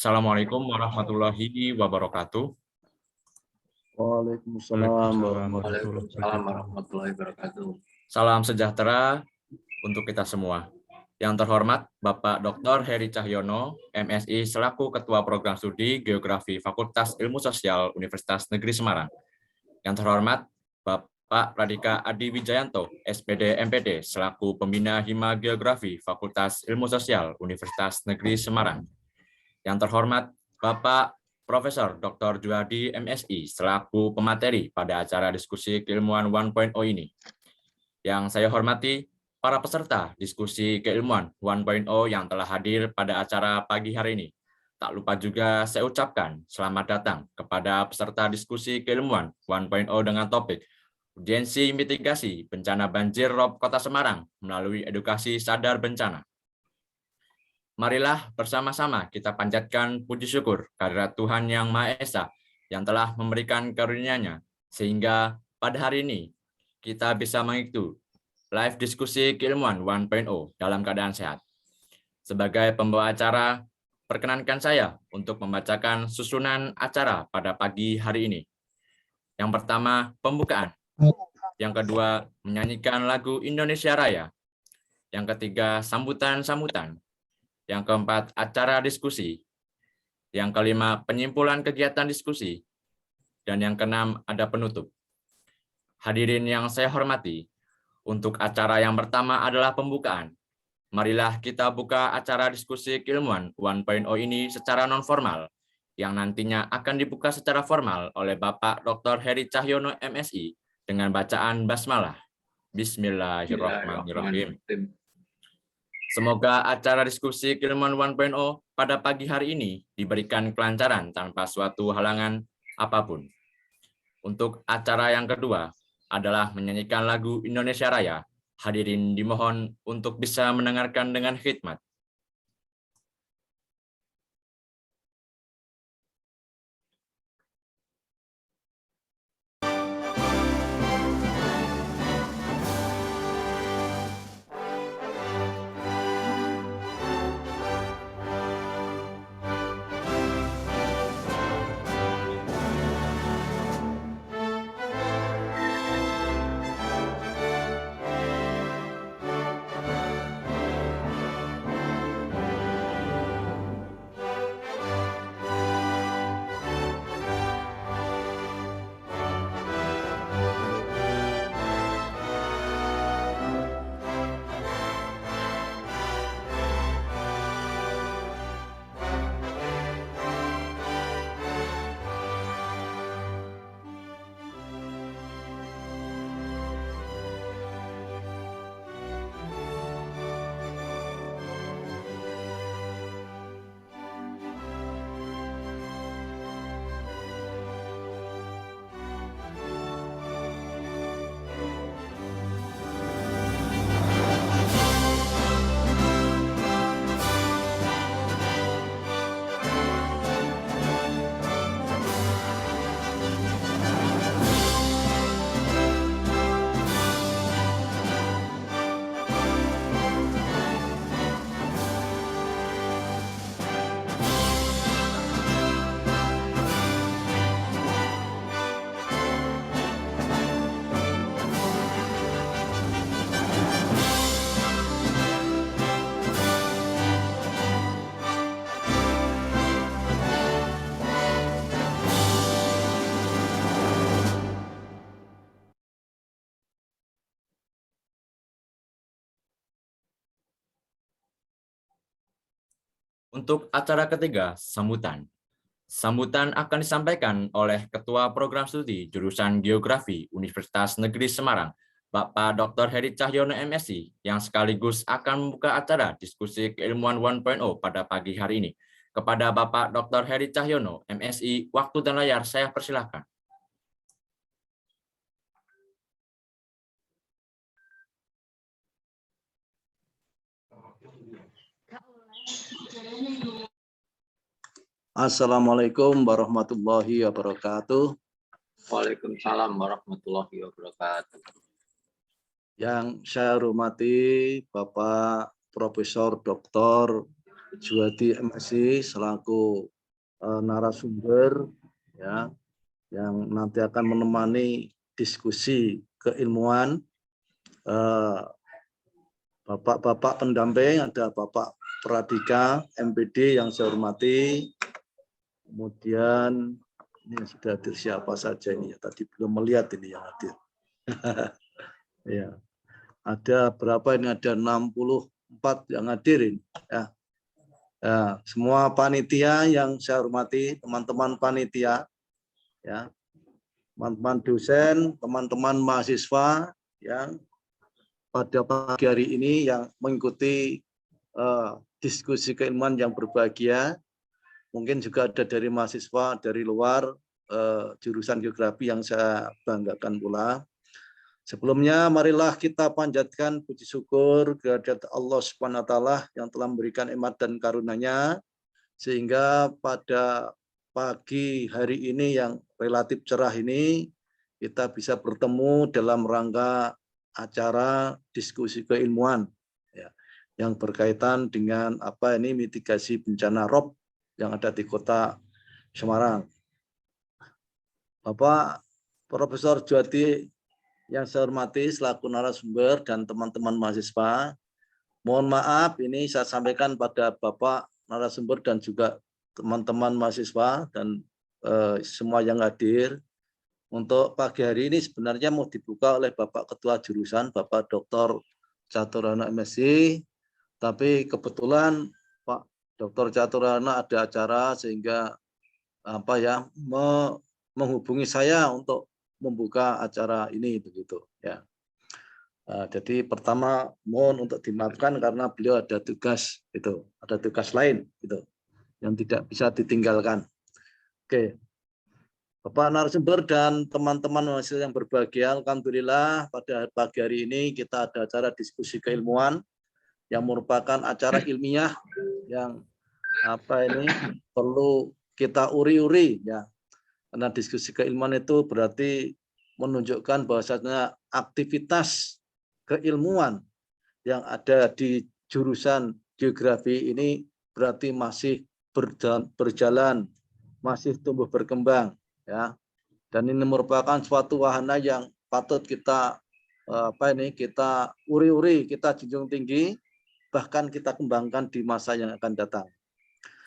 Assalamualaikum warahmatullahi wabarakatuh. Waalaikumsalam Waalaikumsalam warahmatullahi wabarakatuh. Salam sejahtera untuk kita semua. Yang terhormat Bapak Dr. Heri Cahyono, MSI selaku Ketua Program Studi Geografi Fakultas Ilmu Sosial Universitas Negeri Semarang. Yang terhormat Bapak Pradika Adi Wijayanto, SPD MPD selaku Pembina Hima Geografi Fakultas Ilmu Sosial Universitas Negeri Semarang. Yang terhormat Bapak Profesor Dr. Juhadi MSI selaku pemateri pada acara diskusi keilmuan 1.0 ini. Yang saya hormati para peserta diskusi keilmuan 1.0 yang telah hadir pada acara pagi hari ini. Tak lupa juga saya ucapkan selamat datang kepada peserta diskusi keilmuan 1.0 dengan topik urgensi mitigasi bencana banjir rob Kota Semarang melalui edukasi sadar bencana. Marilah bersama-sama kita panjatkan puji syukur kehadirat Tuhan Yang Maha Esa yang telah memberikan karunia-Nya sehingga pada hari ini kita bisa mengikuti live diskusi keilmuan 1.0 dalam keadaan sehat. Sebagai pembawa acara, perkenankan saya untuk membacakan susunan acara pada pagi hari ini. Yang pertama, pembukaan. Yang kedua, menyanyikan lagu Indonesia Raya. Yang ketiga, sambutan-sambutan. Yang keempat, acara diskusi. Yang kelima, penyimpulan kegiatan diskusi. Dan yang keenam, ada penutup. Hadirin yang saya hormati, untuk acara yang pertama adalah pembukaan. Marilah kita buka acara diskusi keilmuan 1.0 ini secara non-formal, yang nantinya akan dibuka secara formal oleh Bapak Dr. Heri Cahyono MSI dengan bacaan basmalah. Bismillahirrahmanirrahim. Semoga acara diskusi keilmuan 1.0 pada pagi hari ini diberikan kelancaran tanpa suatu halangan apapun. Untuk acara yang kedua adalah menyanyikan lagu Indonesia Raya. Hadirin dimohon untuk bisa mendengarkan dengan khidmat. Untuk acara ketiga, sambutan. Sambutan akan disampaikan oleh Ketua Program Studi Jurusan Geografi Universitas Negeri Semarang, Bapak Dr. Heri Cahyono MSI, yang sekaligus akan membuka acara diskusi keilmuan 1.0 pada pagi hari ini. Kepada Bapak Dr. Heri Cahyono MSI, waktu dan layar saya persilahkan. Assalamualaikum warahmatullahi wabarakatuh. Waalaikumsalam warahmatullahi wabarakatuh. Yang saya hormati Bapak Profesor Dr. Juhadi MSI selaku narasumber ya yang nanti akan menemani diskusi keilmuan. Bapak-bapak pendamping, ada Bapak Pradika MPD yang saya hormati. Kemudian ini sudah hadir siapa saja ini ya, tadi belum melihat ini yang hadir. Ya. Ada berapa ini? Ada 64 yang hadir ini ya. Ya, semua panitia yang saya hormati, teman-teman panitia ya. Teman-teman dosen, teman-teman mahasiswa yang pada pagi hari ini yang mengikuti diskusi keilmuan yang berbahagia. Mungkin juga ada dari mahasiswa dari luar jurusan geografi yang saya banggakan pula. Sebelumnya marilah kita panjatkan puji syukur kehadirat Allah Subhanahu wa taala yang telah memberikan nikmat dan karunia-Nya sehingga pada pagi hari ini yang relatif cerah ini kita bisa bertemu dalam rangka acara diskusi keilmuan ya, yang berkaitan dengan mitigasi bencana rob yang ada di Kota Semarang. Bapak Profesor Juwadi yang saya hormati selaku narasumber dan teman-teman mahasiswa, mohon maaf ini saya sampaikan pada Bapak narasumber dan juga teman-teman mahasiswa dan semua yang hadir. Untuk pagi hari ini sebenarnya mau dibuka oleh Bapak Ketua Jurusan, Bapak Dr. Caturana MSc, tapi kebetulan Pak Dr. Caturana ada acara sehingga menghubungi saya untuk membuka acara ini begitu ya. Jadi pertama mohon untuk dimaafkan karena beliau ada tugas lain gitu yang tidak bisa ditinggalkan. Oke. Bapak narasumber dan teman-teman mahasiswa yang berbahagia, alhamdulillah pada pagi hari ini kita ada acara diskusi keilmuan yang merupakan acara ilmiah yang perlu kita uri-uri ya. Karena diskusi keilmuan itu berarti menunjukkan bahwasanya aktivitas keilmuan yang ada di jurusan geografi ini berarti masih berjalan, masih tumbuh berkembang ya. Dan ini merupakan suatu wahana yang patut kita kita uri-uri, kita junjung tinggi, bahkan kita kembangkan di masa yang akan datang.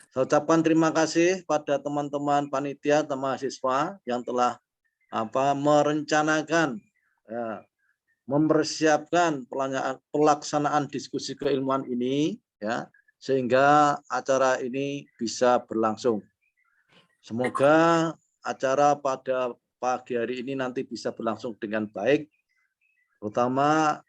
Saya ucapkan terima kasih pada teman-teman panitia dan mahasiswa yang telah merencanakan, mempersiapkan pelaksanaan diskusi keilmuan ini, ya, sehingga acara ini bisa berlangsung. Semoga acara pada pagi hari ini nanti bisa berlangsung dengan baik, terutama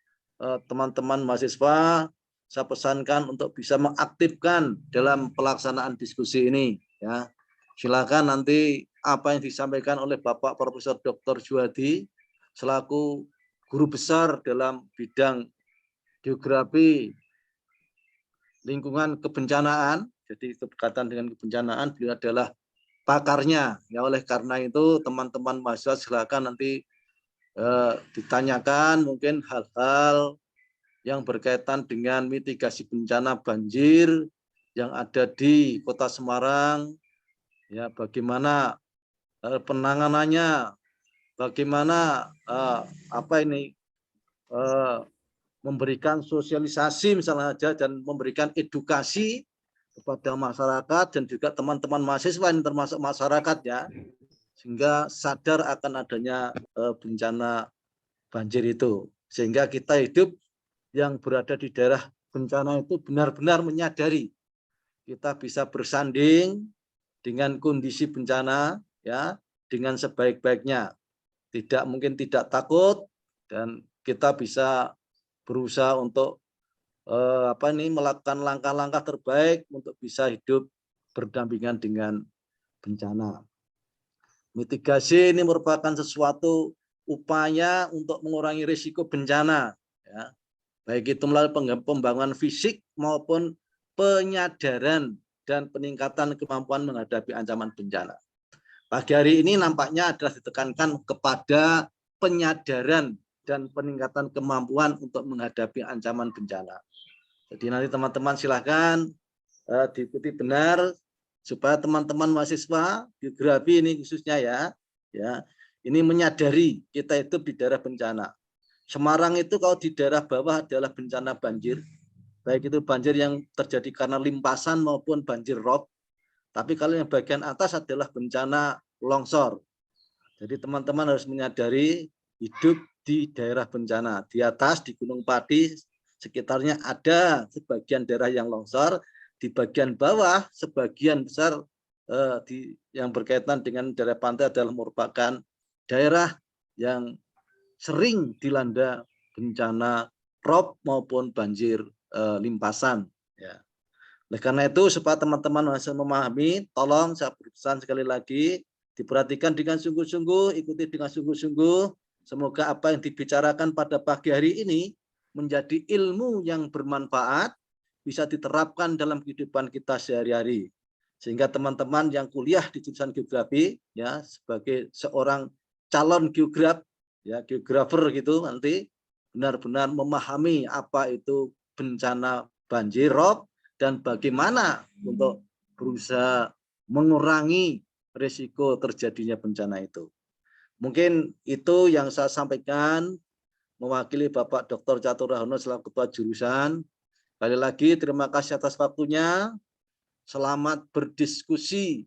teman-teman mahasiswa. Saya pesankan untuk bisa mengaktifkan dalam pelaksanaan diskusi ini. Ya, silakan nanti apa yang disampaikan oleh Bapak Profesor Dr. Juwadi selaku guru besar dalam bidang geografi lingkungan kebencanaan. Jadi berkaitan dengan kebencanaan beliau adalah pakarnya. Ya, oleh karena itu teman-teman mahasiswa silakan nanti ditanyakan mungkin hal-hal yang berkaitan dengan mitigasi bencana banjir yang ada di Kota Semarang, ya, bagaimana penanganannya, bagaimana memberikan sosialisasi misalnya aja dan memberikan edukasi kepada masyarakat dan juga teman-teman mahasiswa ini termasuk masyarakat ya, sehingga sadar akan adanya bencana banjir itu, sehingga kita hidup yang berada di daerah bencana itu benar-benar menyadari kita bisa bersanding dengan kondisi bencana ya dengan sebaik-baiknya, tidak takut, dan kita bisa berusaha untuk melakukan langkah-langkah terbaik untuk bisa hidup berdampingan dengan bencana. Mitigasi ini merupakan sesuatu upaya untuk mengurangi risiko bencana ya. Baik itu melalui pembangunan fisik maupun penyadaran dan peningkatan kemampuan menghadapi ancaman bencana. Pagi hari ini nampaknya adalah ditekankan kepada penyadaran dan peningkatan kemampuan untuk menghadapi ancaman bencana. Jadi nanti teman-teman silakan diikuti benar supaya teman-teman mahasiswa geografi ini khususnya ya ini menyadari kita itu di daerah bencana. Semarang itu kalau di daerah bawah adalah bencana banjir, baik itu banjir yang terjadi karena limpasan maupun banjir rob. Tapi kalau yang bagian atas adalah bencana longsor. Jadi teman-teman harus menyadari hidup di daerah bencana. Di atas, di Gunung Pati, sekitarnya ada sebagian daerah yang longsor. Di bagian bawah, sebagian besar yang berkaitan dengan daerah pantai adalah merupakan daerah yang sering dilanda bencana rob maupun banjir limpasan. Ya. Oleh karena itu, supaya teman-teman masih memahami, tolong saya berpesan sekali lagi, diperhatikan dengan sungguh-sungguh, ikuti dengan sungguh-sungguh. Semoga apa yang dibicarakan pada pagi hari ini menjadi ilmu yang bermanfaat, bisa diterapkan dalam kehidupan kita sehari-hari. Sehingga teman-teman yang kuliah di jurusan geografi, ya sebagai seorang calon geograf, ya geografer gitu, nanti benar-benar memahami apa itu bencana banjir rob dan bagaimana untuk berusaha mengurangi risiko terjadinya bencana itu. Mungkin itu yang saya sampaikan mewakili Bapak Dr. Catur Rahono selaku Ketua Jurusan. Sekali lagi terima kasih atas waktunya. Selamat berdiskusi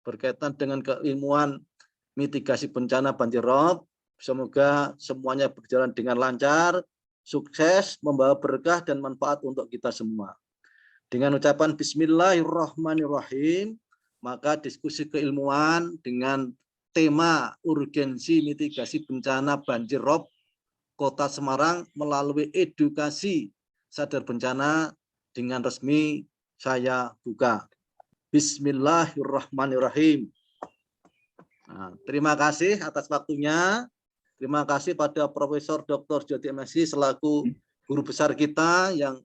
berkaitan dengan keilmuan mitigasi bencana banjir rob. Semoga semuanya berjalan dengan lancar, sukses, membawa berkah dan manfaat untuk kita semua. Dengan ucapan Bismillahirrahmanirrahim, maka diskusi keilmuan dengan tema urgensi mitigasi bencana banjir rob Kota Semarang melalui edukasi sadar bencana dengan resmi saya buka. Bismillahirrahmanirrahim. Nah, terima kasih atas waktunya. Terima kasih pada Profesor Dr. Jody MSI selaku guru besar kita yang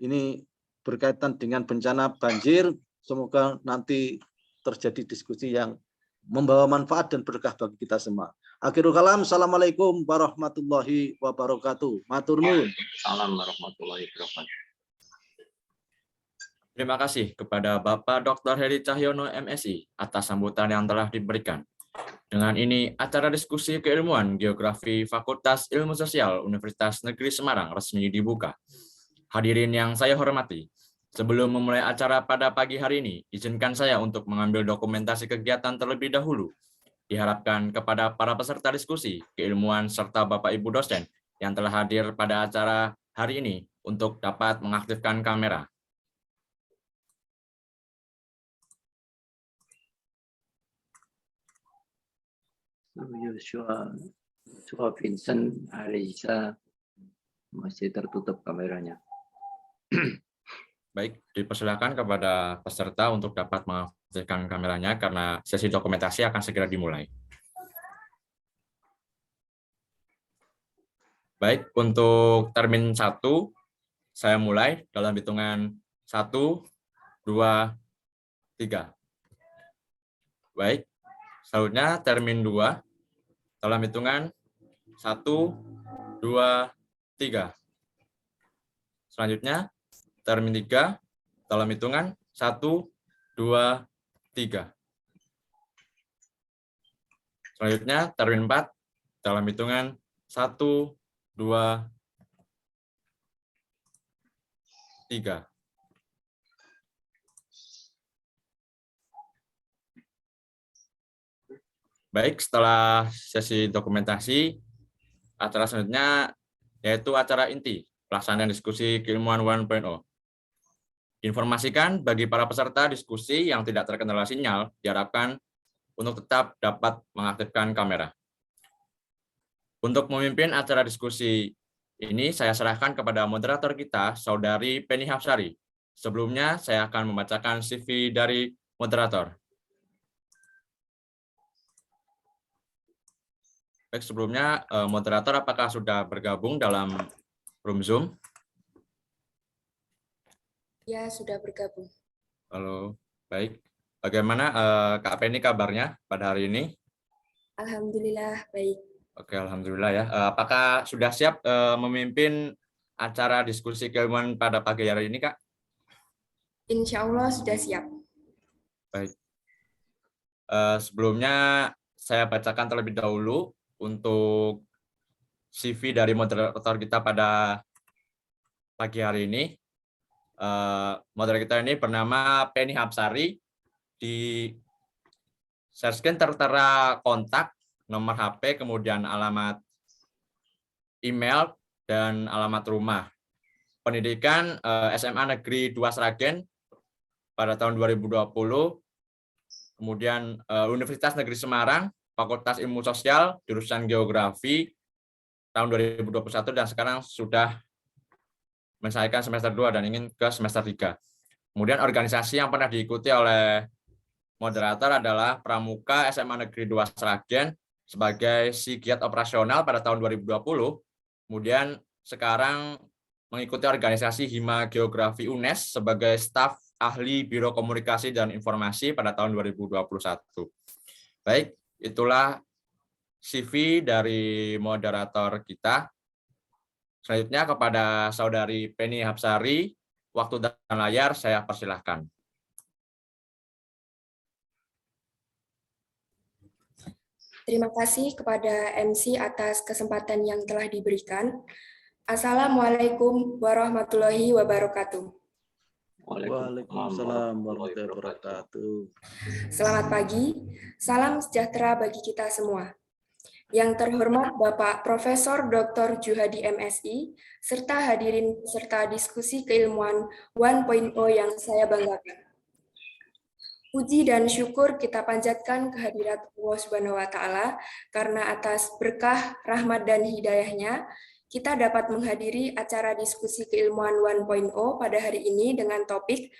ini berkaitan dengan bencana banjir. Semoga nanti terjadi diskusi yang membawa manfaat dan berkah bagi kita semua. Akhirul kalam, assalamualaikum warahmatullahi wabarakatuh. Matur nuwun. Salam warahmatullahi wabarakatuh. Terima kasih kepada Bapak Dr. Heri Cahyono MSI atas sambutan yang telah diberikan. Dengan ini, acara diskusi keilmuan Geografi Fakultas Ilmu Sosial Universitas Negeri Semarang resmi dibuka. Hadirin yang saya hormati, sebelum memulai acara pada pagi hari ini, izinkan saya untuk mengambil dokumentasi kegiatan terlebih dahulu. Diharapkan kepada para peserta diskusi, keilmuan, serta Bapak Ibu dosen yang telah hadir pada acara hari ini untuk dapat mengaktifkan kamera. Joshua Vincent Arisa masih tertutup kameranya. Baik, dipersilakan kepada peserta untuk dapat mengaktifkan kameranya karena sesi dokumentasi akan segera dimulai. Baik, untuk termin 1, saya mulai dalam hitungan 1, 2, 3. Baik, selanjutnya termin 2 dalam hitungan 1, 2, 3. Selanjutnya termin 3 dalam hitungan 1, 2, 3. Selanjutnya termin 4 dalam hitungan 1, 2, 3. Baik, setelah sesi dokumentasi, acara selanjutnya yaitu acara inti, pelaksanaan diskusi keilmuan 1.0. Informasikan bagi para peserta diskusi yang tidak terkendala sinyal, diharapkan untuk tetap dapat mengaktifkan kamera. Untuk memimpin acara diskusi ini, saya serahkan kepada moderator kita, Saudari Penny Hapsari. Sebelumnya, saya akan membacakan CV dari moderator. Baik, sebelumnya, moderator apakah sudah bergabung dalam room Zoom? Ya, sudah bergabung. Halo, baik. Bagaimana Kak Penny kabarnya pada hari ini? Alhamdulillah, baik. Oke, alhamdulillah ya. Apakah sudah siap memimpin acara diskusi keilmuan pada pagi hari ini, Kak? Insya Allah sudah siap. Baik. Sebelumnya saya bacakan terlebih dahulu untuk CV dari moderator kita pada pagi hari ini. Moderator kita ini bernama Penny Hapsari. Di share screen tertera kontak, nomor HP, kemudian alamat email, dan alamat rumah. Pendidikan SMA Negeri 2 Sragen pada tahun 2020, kemudian Universitas Negeri Semarang, Fakultas Ilmu Sosial, jurusan Geografi, tahun 2021, dan sekarang sudah menyelesaikan semester 2 dan ingin ke semester 3. Kemudian organisasi yang pernah diikuti oleh moderator adalah Pramuka SMA Negeri 2 Sragen sebagai Psikiat Operasional pada tahun 2020, kemudian sekarang mengikuti organisasi Hima Geografi UNES sebagai staf ahli Biro Komunikasi dan Informasi pada tahun 2021. Baik, itulah CV dari moderator kita. Selanjutnya kepada Saudari Penny Hapsari, waktu dan layar saya persilahkan. Terima kasih kepada MC atas kesempatan yang telah diberikan. Assalamualaikum warahmatullahi wabarakatuh. Waalaikumsalam warahmatullahi wabarakatuh. Selamat pagi, salam sejahtera bagi kita semua. Yang terhormat Bapak Profesor Dr. Juhadi MSI, serta hadirin peserta diskusi keilmuan 1.0 yang saya banggakan. Puji dan syukur kita panjatkan kehadirat Allah Subhanahu wa Ta'ala karena atas berkah, rahmat, dan hidayahnya kita dapat menghadiri acara diskusi keilmuan 1.0 pada hari ini dengan topik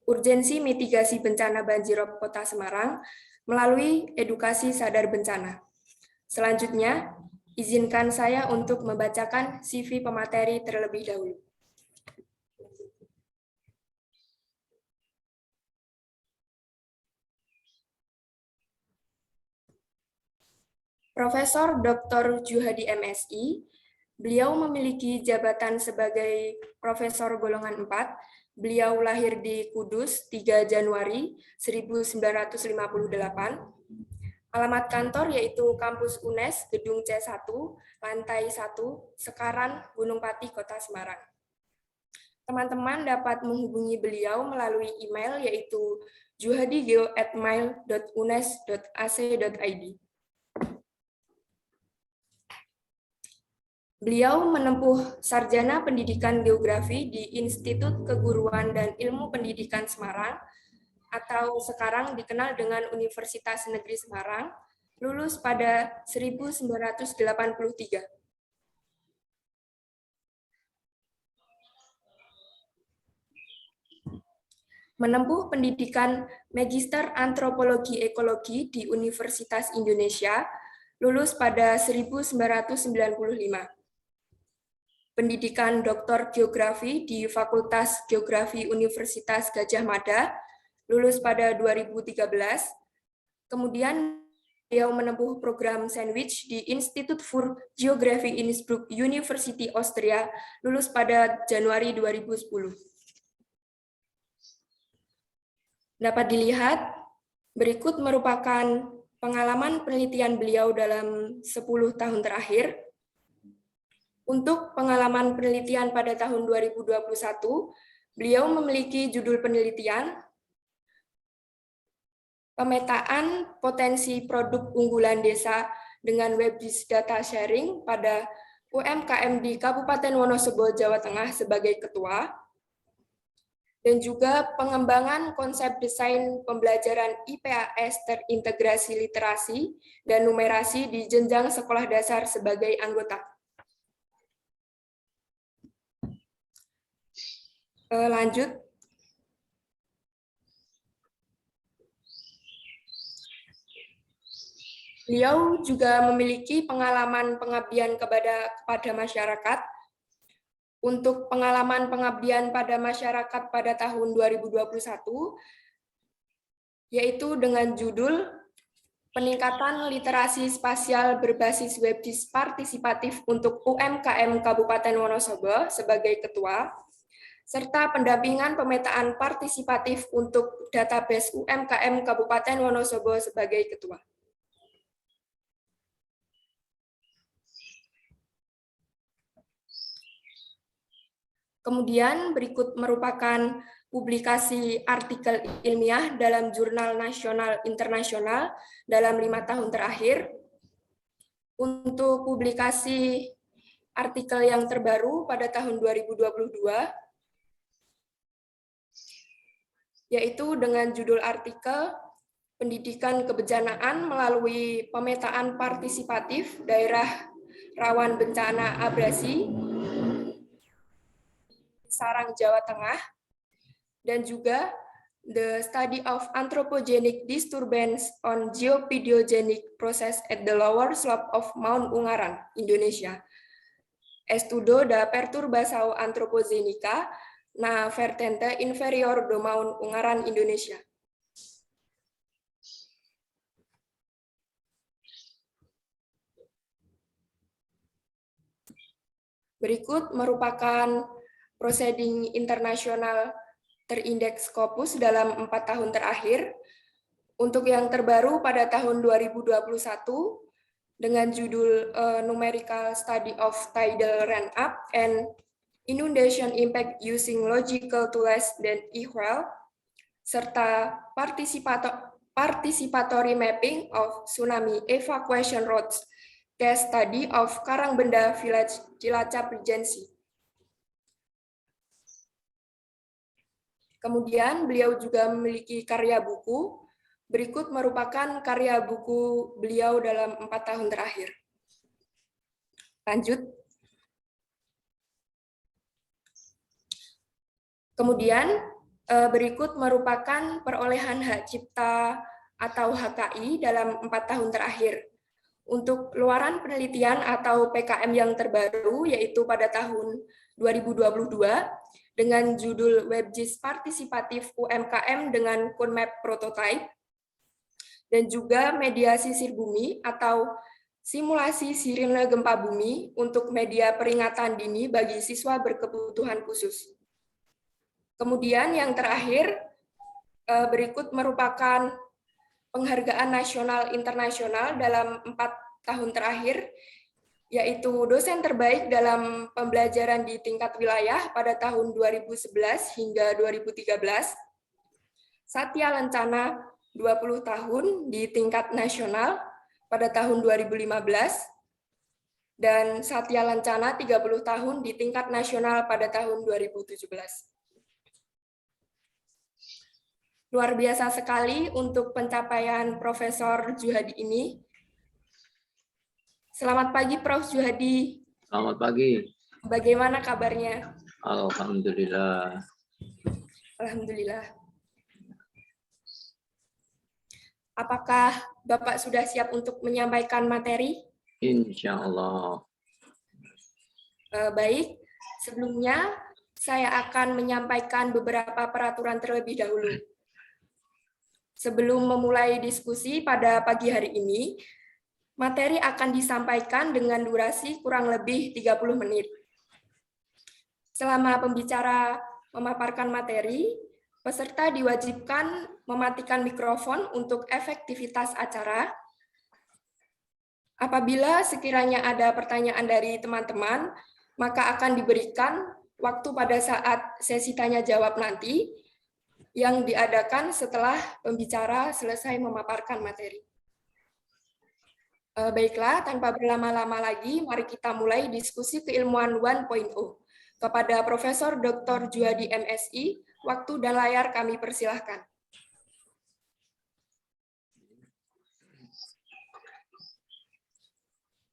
urgensi mitigasi bencana banjirop Kota Semarang melalui edukasi sadar bencana. Selanjutnya, izinkan saya untuk membacakan CV pemateri terlebih dahulu. Profesor Dr. Juhadi MSI, beliau memiliki jabatan sebagai Profesor golongan 4. Beliau lahir di Kudus 3 Januari 1958. Alamat kantor yaitu Kampus UNES, Gedung C1, Lantai 1, Sekaran, Gunung Pati, Kota Semarang. Teman-teman dapat menghubungi beliau melalui email yaitu juhadigeo@mail.unes.ac.id. Beliau menempuh sarjana pendidikan geografi di Institut Keguruan dan Ilmu Pendidikan Semarang, atau sekarang dikenal dengan Universitas Negeri Semarang, lulus pada 1983. Menempuh pendidikan Magister Antropologi Ekologi di Universitas Indonesia, lulus pada 1995. Pendidikan Doktor Geografi di Fakultas Geografi Universitas Gadjah Mada, lulus pada 2013. Kemudian beliau menempuh program sandwich di Institut für Geography Innsbruck University Austria, lulus pada Januari 2010. Dapat dilihat, berikut merupakan pengalaman penelitian beliau dalam 10 tahun terakhir. Untuk pengalaman penelitian pada tahun 2021, beliau memiliki judul penelitian Pemetaan Potensi Produk Unggulan Desa dengan Web-based Data Sharing pada UMKM di Kabupaten Wonosobo, Jawa Tengah sebagai ketua, dan juga pengembangan konsep desain pembelajaran IPAS terintegrasi literasi dan numerasi di jenjang sekolah dasar sebagai anggota. Lanjut. Beliau juga memiliki pengalaman pengabdian kepada masyarakat. Untuk pengalaman pengabdian pada masyarakat pada tahun 2021, yaitu dengan judul Peningkatan Literasi Spasial Berbasis Web-based Partisipatif untuk UMKM Kabupaten Wonosobo sebagai ketua. serta pendampingan pemetaan partisipatif untuk database UMKM Kabupaten Wonosobo sebagai Ketua. Kemudian berikut merupakan publikasi artikel ilmiah dalam jurnal nasional internasional dalam 5 tahun terakhir. Untuk publikasi artikel yang terbaru pada tahun 2022, yaitu dengan judul artikel Pendidikan Kebencanaan melalui Pemetaan Partisipatif Daerah Rawan Bencana Abrasi, Sarang, Jawa Tengah, dan juga The Study of Anthropogenic Disturbance on Geophysiogenic Process at the Lower Slope of Mount Ungaran, Indonesia. Estudo da Perturbação Antropogenica na Vertente Inferior do Mount Ungaran, Indonesia. Berikut merupakan proceeding internasional terindeks Scopus dalam 4 tahun terakhir. Untuk yang terbaru pada tahun 2021 dengan judul Numerical Study of Tidal Run-Up and Inundation Impact Using Logical Tools dan eQual, serta Participatory Mapping of Tsunami Evacuation Routes Case Study of Karangbenda Village, Cilacap Regency. Kemudian beliau juga memiliki karya buku. Berikut merupakan karya buku beliau dalam 4 tahun terakhir. Lanjut. Kemudian berikut merupakan perolehan hak cipta atau HKI dalam 4 tahun terakhir. Untuk luaran penelitian atau PKM yang terbaru, yaitu pada tahun 2022, dengan judul WebGIS Partisipatif UMKM dengan CodeMap Prototype, dan juga media sisir bumi atau simulasi sirine gempa bumi untuk media peringatan dini bagi siswa berkebutuhan khusus. Kemudian yang terakhir, berikut merupakan penghargaan nasional internasional dalam 4 tahun terakhir, yaitu dosen terbaik dalam pembelajaran di tingkat wilayah pada tahun 2011 hingga 2013, Satya Lencana 20 tahun di tingkat nasional pada tahun 2015, dan Satya Lencana 30 tahun di tingkat nasional pada tahun 2017. Luar biasa sekali untuk pencapaian Profesor Djuhadi ini. Selamat pagi, Prof. Djuhadi. Selamat pagi. Bagaimana kabarnya? Alhamdulillah. Alhamdulillah. Apakah Bapak sudah siap untuk menyampaikan materi? Insya Allah. Baik, sebelumnya saya akan menyampaikan beberapa peraturan terlebih dahulu. Sebelum memulai diskusi pada pagi hari ini, materi akan disampaikan dengan durasi kurang lebih 30 menit. Selama pembicara memaparkan materi, peserta diwajibkan mematikan mikrofon untuk efektivitas acara. Apabila sekiranya ada pertanyaan dari teman-teman, maka akan diberikan waktu pada saat sesi tanya jawab nanti yang diadakan setelah pembicara selesai memaparkan materi. Baiklah, tanpa berlama-lama lagi, mari kita mulai diskusi keilmuan 1.0. Kepada Profesor Dr. Djuhadi MSI, waktu dan layar kami persilahkan.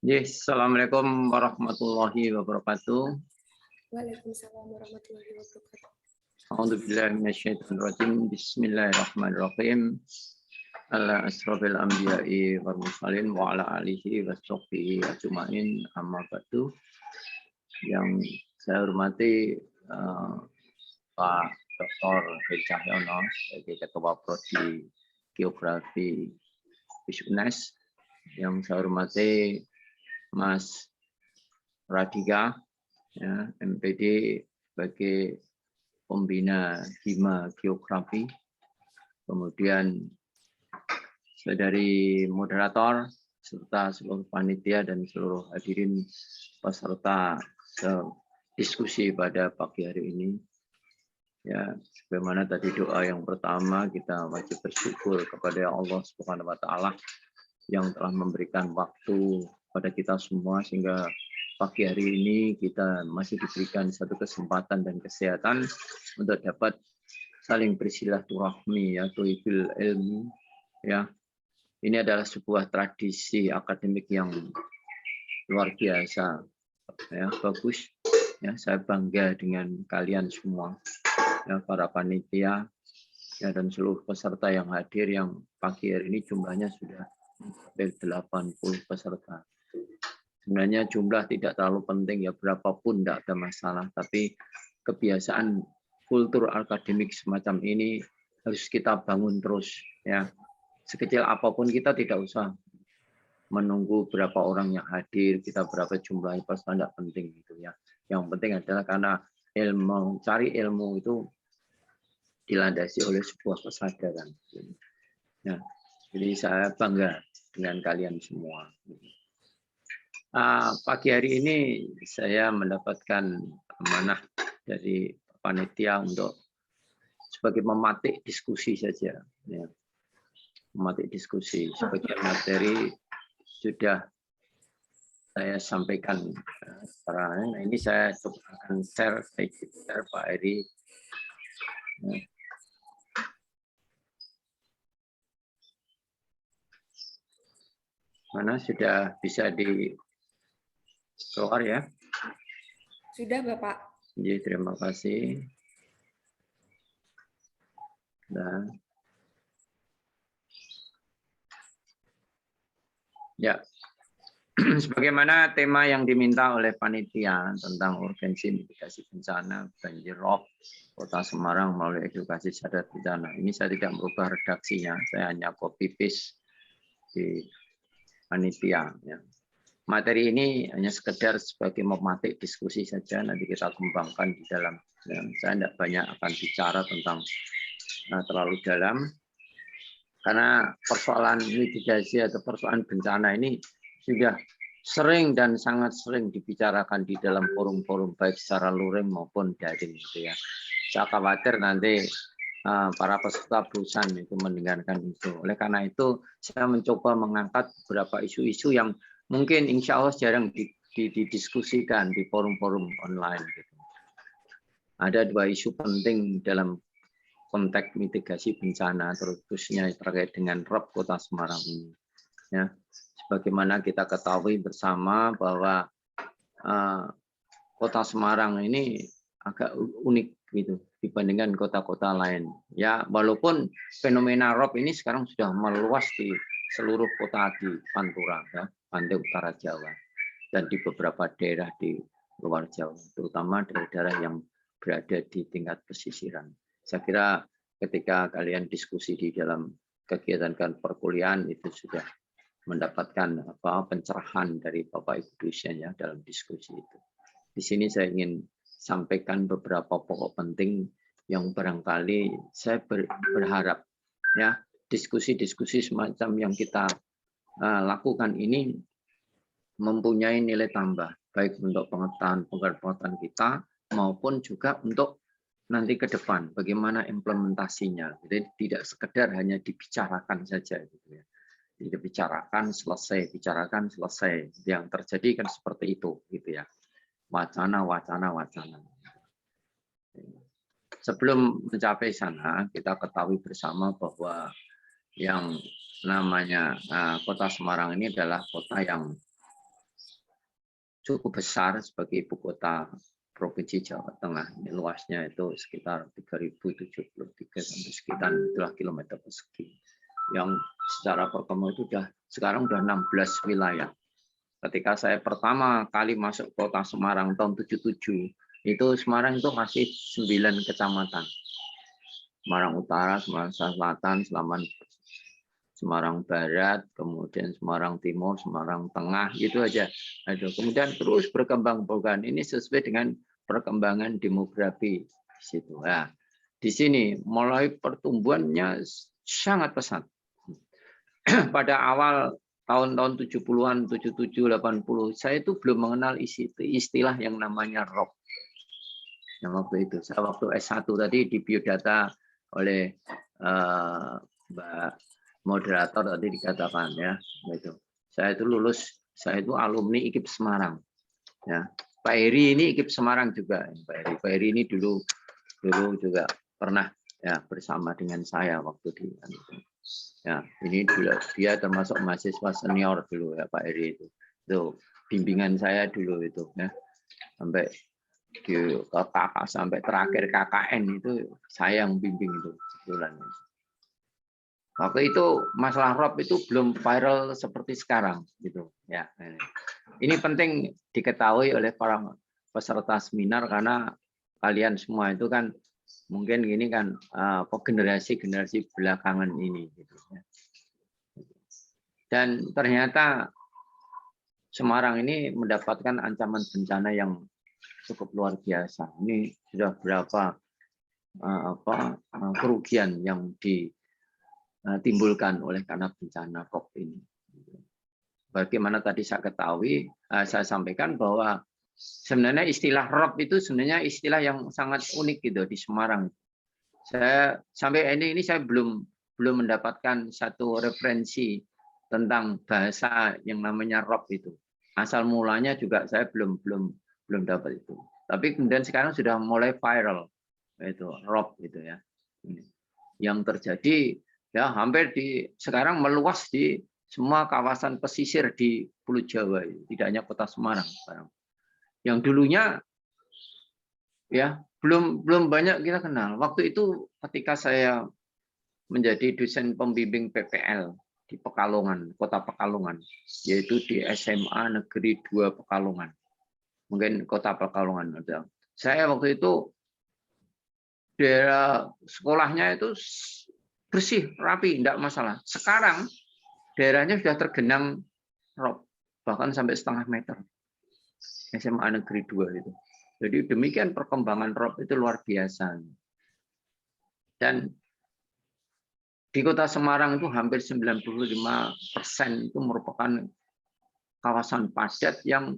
Yes, Assalamualaikum warahmatullahi wabarakatuh. Waalaikumsalam warahmatullahi wabarakatuh. A'udzubillahi minasyaitonirrajim. Bismillahirrahmanirrahim. Ala asrofil anbiya'i wal mursalin wa ala alihi wa sahbihi ajmain, amma ba'du. Yang saya hormati Pak Dr. Hedi Cahyono sebagai Ketua Prodi Geografi UNES. Yang saya hormati Mas Radika, ya, MPD sebagai Pembina Hima Geografi, kemudian saudari moderator, serta seluruh panitia dan seluruh hadirin peserta diskusi pada pagi hari ini. Ya, sebagaimana tadi doa yang pertama, kita wajib bersyukur kepada Allah Subhanahu wa taala yang telah memberikan waktu pada kita semua sehingga pagi hari ini kita masih diberikan satu kesempatan dan kesehatan untuk dapat saling bersilaturahmi ya, tuibul ilmu ya. Ini adalah sebuah tradisi akademik yang luar biasa ya, bagus ya. Saya bangga dengan kalian semua ya, para panitia ya, dan seluruh peserta yang hadir yang pagi hari ini jumlahnya sudah 80 peserta. Sebenarnya jumlah tidak terlalu penting ya, berapapun tidak ada masalah, tapi kebiasaan kultur akademik semacam ini harus kita bangun terus ya. Sekecil apapun kita tidak usah menunggu berapa orang yang hadir, kita berapa jumlahnya, pasti tidak penting gitu ya. Yang penting adalah karena ilmu, cari ilmu itu dilandasi oleh sebuah kesadaran. Ya, jadi saya bangga dengan kalian semua. Pagi hari ini saya mendapatkan amanah dari panitia untuk sebagai mematik diskusi saja. Ya. Mematik diskusi. Sebagian materi sudah saya sampaikan. Nah, ini saya akan share Pak Eri. Mana sudah bisa di keluar ya? Sudah, Bapak. Jadi, terima kasih. Nah. Ya, sebagaimana tema yang diminta oleh panitia tentang urgensi mitigasi bencana banjir rob Kota Semarang melalui edukasi sadar bencana. Ini saya tidak merubah redaksinya, saya hanya copy paste di panitia. Ya. Materi ini hanya sekedar sebagai mematik diskusi saja, nanti kita kembangkan di dalam. Ya, saya tidak banyak akan bicara tentang terlalu dalam. Karena persoalan mitigasi atau persoalan bencana ini sudah sering dan sangat sering dibicarakan di dalam forum-forum baik secara luring maupun daring gitu ya. Saya khawatir nanti para peserta bosan itu mendengarkan itu. Oleh karena itu saya mencoba mengangkat beberapa isu-isu yang mungkin insya Allah jarang didiskusikan di forum-forum online. Gitu. Ada dua isu penting dalam konteks mitigasi bencana, terkhususnya terkait dengan ROB Kota Semarang ini. Ya, sebagaimana kita ketahui bersama bahwa Kota Semarang ini agak unik gitu dibandingkan kota-kota lain. Ya, walaupun fenomena ROB ini sekarang sudah meluas di seluruh kota di Pantura, ya, pantai utara Jawa, dan di beberapa daerah di luar Jawa, terutama daerah-daerah yang berada di tingkat pesisiran. Saya kira ketika kalian diskusi di dalam kegiatan perkuliahan itu sudah mendapatkan pencerahan dari Bapak Ibu dosen ya dalam diskusi itu. Di sini saya ingin sampaikan beberapa pokok penting yang barangkali saya berharap ya diskusi-diskusi semacam yang kita lakukan ini mempunyai nilai tambah baik untuk pengetahuan kita maupun juga untuk nanti ke depan bagaimana implementasinya. Jadi tidak sekedar hanya dibicarakan saja gitu ya. Dibicarakan selesai, bicarakan selesai. Yang terjadi kan seperti itu gitu ya. Wacana. Sebelum mencapai sana, kita ketahui bersama bahwa yang namanya Kota Semarang ini adalah kota yang cukup besar sebagai ibu kota Provinsi Jawa Tengah. Ini luasnya itu sekitar 3.073 sampai sekitar itulah kilometer persegi. Yang secara pertemuan itu sekarang sudah 16 wilayah. Ketika saya pertama kali masuk Kota Semarang tahun 77, itu Semarang itu masih 9 kecamatan. Semarang Utara, Semarang Selatan, Semarang Barat, kemudian Semarang Timur, Semarang Tengah, itu aja. Kemudian terus berkembang. Ini sesuai dengan perkembangan demografi di situ. Nah, di sini mulai pertumbuhannya sangat pesat. Pada awal tahun-tahun 70-an, 77, 80, saya itu belum mengenal istilah yang namanya ROP. Nah, waktu itu, saya waktu S1 tadi di biodata oleh Mbak moderator tadi dikatakan ya, itu. Saya itu lulus, saya itu alumni IKIP Semarang. Ya, Pak Heri ini IKIP Semarang juga. Pak Heri ini dulu juga pernah ya bersama dengan saya waktu di ya, ini dia termasuk mahasiswa senior dulu ya Pak Heri itu. Itu bimbingan saya dulu itu ya. Sampai di kakak sampai terakhir KKN itu saya yang bimbing itu kebetulan. Waktu itu masalah ROP itu belum viral seperti sekarang gitu ya. Ini penting diketahui oleh para peserta seminar karena kalian semua itu kan mungkin gini kan generasi belakangan ini gitu ya. Dan ternyata Semarang ini mendapatkan ancaman bencana yang cukup luar biasa. Ini sudah berapa kerugian yang ditimbulkan oleh karena bencana ROP ini. Bagaimana tadi saya ketahui, saya sampaikan bahwa sebenarnya istilah ROP itu sebenarnya istilah yang sangat unik gitu di Semarang. Saya sampai ini saya belum mendapatkan satu referensi tentang bahasa yang namanya ROP itu. Asal mulanya juga saya belum dapat itu. Tapi kemudian sekarang sudah mulai viral itu ROP gitu ya. Yang terjadi ya hampir sekarang meluas di semua kawasan pesisir di Pulau Jawa, tidak hanya Kota Semarang sekarang. Yang dulunya ya belum banyak kita kenal. Waktu itu ketika saya menjadi dosen pembimbing PPL di Pekalongan, Kota Pekalongan, yaitu di SMA Negeri 2 Pekalongan. Mungkin Kota Pekalongan ada. Saya waktu itu daerah sekolahnya itu bersih, rapi, tidak masalah. Sekarang daerahnya sudah tergenang ROP, bahkan sampai setengah meter. SMA Negeri 2 itu. Jadi demikian perkembangan ROP itu luar biasa. Dan di Kota Semarang itu hampir 95% itu merupakan kawasan padat yang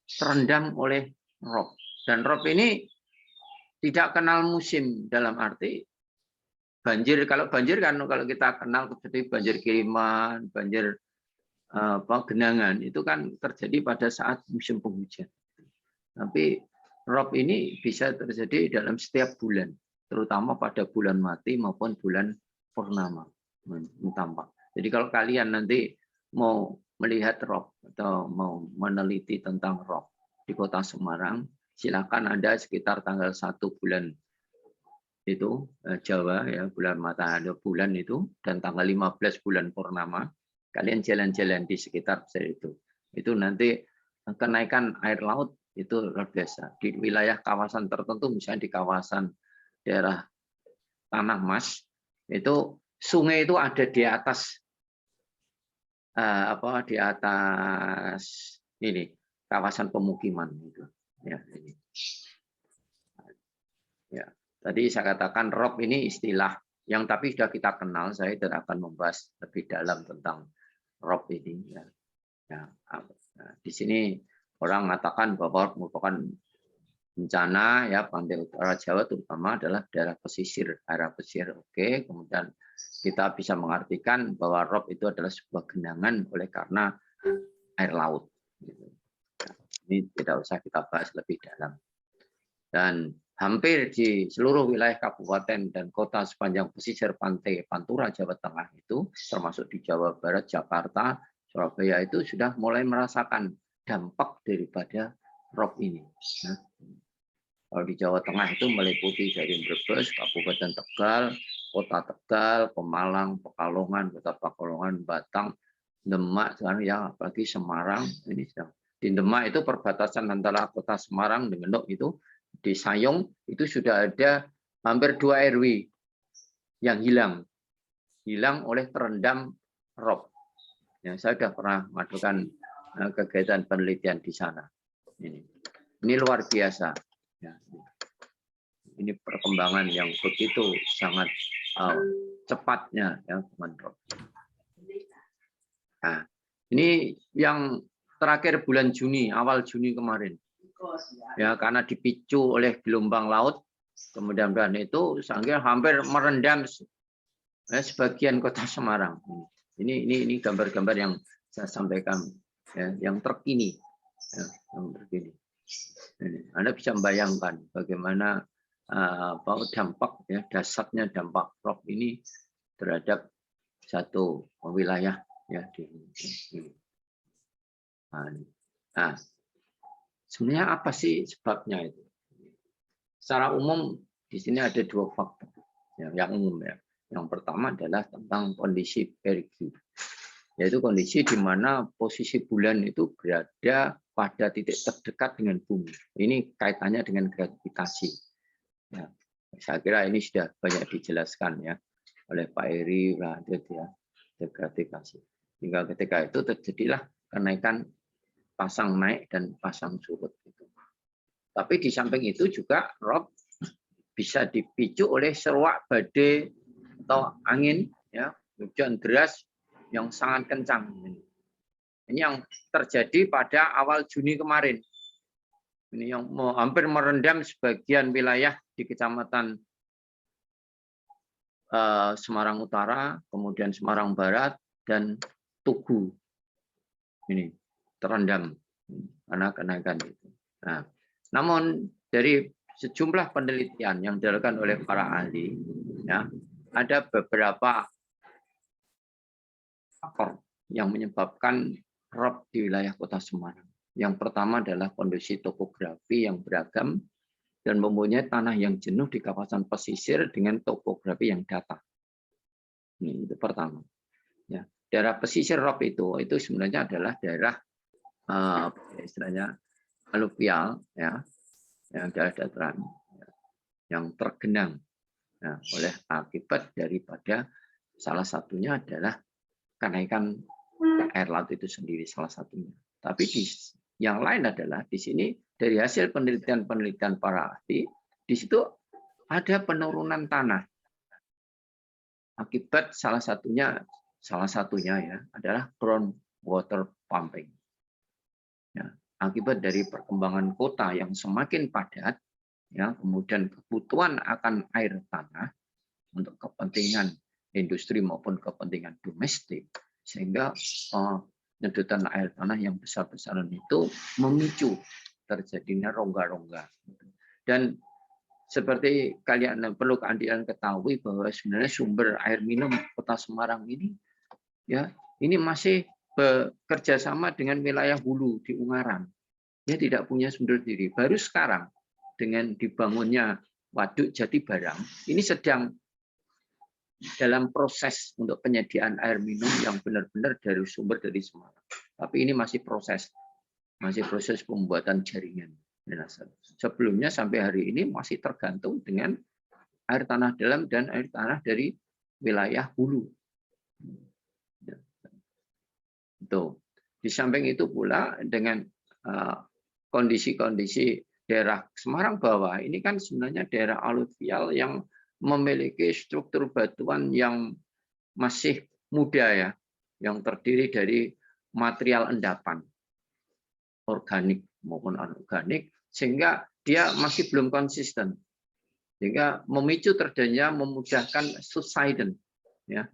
terendam oleh ROP. Dan ROP ini tidak kenal musim dalam arti banjir. Kalau banjir kan kalau kita kenal seperti banjir kiriman, banjir genangan itu kan terjadi pada saat musim penghujan. Tapi ROP ini bisa terjadi dalam setiap bulan, terutama pada bulan mati maupun bulan purnama. Tampak. Jadi kalau kalian nanti mau melihat ROP atau mau meneliti tentang ROP di Kota Semarang, silakan Anda sekitar tanggal 1 bulan itu Jawa ya, bulan matahari bulan itu, dan tanggal 15 bulan purnama, kalian jalan-jalan di sekitar itu. Itu nanti kenaikan air laut itu luar biasa. Di wilayah kawasan tertentu, misalnya di kawasan daerah Tanah Mas, itu sungai itu ada di atas di atas ini kawasan pemukiman itu. Ya, ini. Ya, tadi saya katakan ROP ini istilah yang tapi sudah kita kenal. Saya tidak akan membahas lebih dalam tentang ROP ini. Ya. Ya, nah, di sini orang mengatakan bahwa merupakan bencana ya pantai utara Jawa terutama adalah daerah pesisir, Oke, kemudian kita bisa mengartikan bahwa ROP itu adalah sebuah genangan oleh karena air laut. Ini tidak usah kita bahas lebih dalam. Dan hampir di seluruh wilayah kabupaten dan kota sepanjang pesisir pantai Pantura Jawa Tengah itu, termasuk di Jawa Barat, Jakarta, Surabaya itu sudah mulai merasakan dampak daripada ROP ini. Nah, kalau di Jawa Tengah itu meliputi dari Brebes, Kabupaten Tegal, Kota Tegal, Pemalang, Pekalongan, Kota Pekalongan, Batang, Demak, sekarang ya apalagi Semarang ini sedang. Di Demak itu perbatasan antara Kota Semarang dengan itu di Sayong itu sudah ada hampir 2 RW yang hilang oleh terendam ROP. Ya, saya sudah pernah melakukan kegiatan penelitian di sana. Ini luar biasa. Ya. ini perkembangan yang begitu sangat cepatnya ya teman Rob. Nah, ini yang terakhir bulan Juni, awal Juni kemarin. Ya, karena dipicu oleh gelombang laut, kemudian itu hampir merendam sebagian kota Semarang. Ini gambar-gambar yang saya sampaikan ya, yang terkini. Ya, yang terkini. Ini, Anda bisa membayangkan bagaimana dampak ya, dasarnya dampak rob ini terhadap satu wilayah ya di ini. Nah, sebenarnya apa sih sebabnya itu? Secara umum di sini ada dua faktor ya, yang umum ya. Yang pertama adalah tentang kondisi perigi, yaitu kondisi di mana posisi bulan itu berada pada titik terdekat dengan bumi. Ini kaitannya dengan gravitasi. Ya, saya kira ini sudah banyak dijelaskan ya oleh Pak Eri, ya, gravitasi. Hingga ketika itu terjadilah kenaikan pasang naik dan pasang surut. Tapi di samping itu juga rob bisa dipicu oleh seruak badai atau angin, ya, hujan deras yang sangat kencang. Ini yang terjadi pada awal Juni kemarin. Ini yang hampir merendam sebagian wilayah di Kecamatan Semarang Utara, kemudian Semarang Barat, dan Tugu. Ini terendam karena kenaikan itu. Nah, namun dari sejumlah penelitian yang dilakukan oleh para ahli, ya, ada beberapa faktor yang menyebabkan rob di wilayah Kota Semarang. Yang pertama adalah kondisi topografi yang beragam dan mempunyai tanah yang jenuh di kawasan pesisir dengan topografi yang datar. Ini itu pertama. Ya, daerah pesisir rob itu sebenarnya adalah daerah istilahnya aluvial, ya, yang daerah dataran yang tergenang oleh akibat daripada salah satunya adalah kenaikan air laut itu sendiri salah satunya. Tapi yang lain adalah di sini dari hasil penelitian para ahli, di situ ada penurunan tanah akibat salah satunya ya adalah groundwater pumping. Ya, akibat dari perkembangan kota yang semakin padat, ya, kemudian kebutuhan akan air tanah untuk kepentingan industri maupun kepentingan domestik, sehingga penyedotan air tanah yang besar-besaran itu memicu terjadinya rongga-rongga. Dan seperti perlu kalian ketahui bahwa sebenarnya sumber air minum Kota Semarang ini, ya, ini masih bekerja sama dengan wilayah hulu di Ungaran. Dia tidak punya sumber sendiri. Baru sekarang dengan dibangunnya Waduk Jatibarang, ini sedang dalam proses untuk penyediaan air minum yang benar-benar dari sumber dari Semarang. Tapi ini masih proses pembuatan jaringan. Sebelumnya sampai hari ini masih tergantung dengan air tanah dalam dan air tanah dari wilayah hulu. Itu. Di samping itu pula dengan kondisi-kondisi daerah Semarang bawah, ini kan sebenarnya daerah aluvial yang memiliki struktur batuan yang masih muda, ya, yang terdiri dari material endapan organik maupun anorganik, sehingga dia masih belum konsisten, sehingga memicu terjadinya memudahkan subsidence, ya,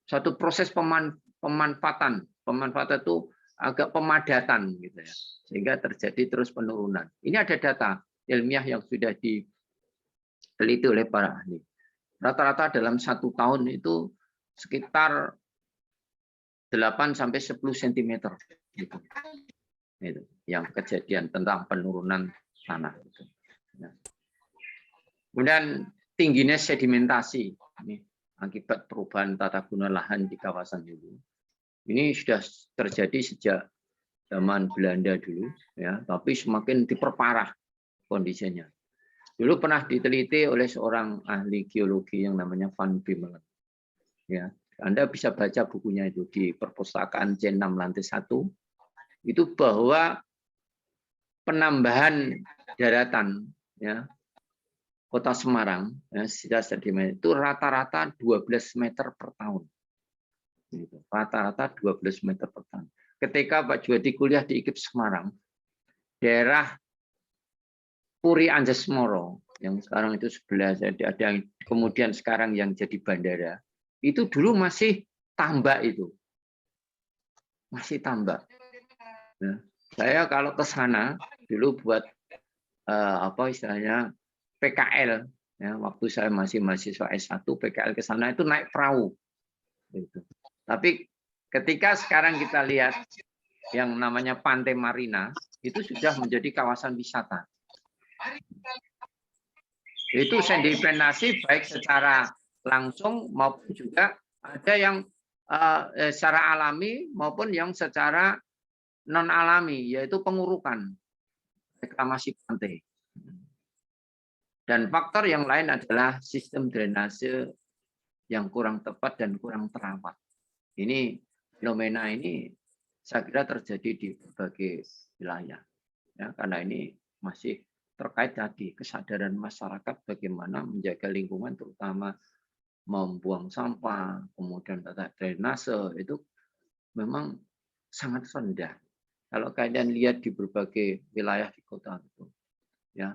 satu proses pemanfaatan itu agak pemadatan gitu ya, sehingga terjadi terus penurunan. Ini ada data ilmiah yang sudah diteliti oleh para ahli. Rata-rata dalam 1 tahun itu sekitar 8 sampai 10 cm gitu. Itu yang kejadian tentang penurunan tanah itu. Kemudian tingginya sedimentasi ini akibat perubahan tata guna lahan di kawasan hulu. Ini sudah terjadi sejak zaman Belanda dulu, ya, tapi semakin diperparah kondisinya. Dulu pernah diteliti oleh seorang ahli geologi yang namanya Van Bemmelen. Ya, Anda bisa baca bukunya itu di perpustakaan C6 lantai 1. Itu bahwa penambahan daratan, ya, Kota Semarang, ya, sedimen itu rata-rata 12 meter per tahun. Rata-rata 12 meter per tahun. Ketika Pak Juhadi kuliah di IKIP Semarang, daerah Puri Anjasmoro, yang sekarang itu sebelah, ada yang kemudian sekarang yang jadi bandara, itu dulu masih tambak itu. Masih tambak. Nah, saya kalau ke sana, dulu buat apa istilahnya, PKL, ya, waktu saya masih mahasiswa S1, PKL ke sana itu naik perahu. Gitu. Tapi ketika sekarang kita lihat yang namanya Pantai Marina, itu sudah menjadi kawasan wisata. Itu sedimentasi baik secara langsung maupun juga ada yang secara alami maupun yang secara non alami, yaitu pengurukan, reklamasi pantai. Dan faktor yang lain adalah sistem drainase yang kurang tepat dan kurang terawat. Ini fenomena ini saya kira terjadi di berbagai wilayah, ya, karena ini masih terkait tadi kesadaran masyarakat bagaimana menjaga lingkungan, terutama membuang sampah, kemudian tata drainase itu memang sangat rendah. Kalau kalian lihat di berbagai wilayah di kota itu, ya,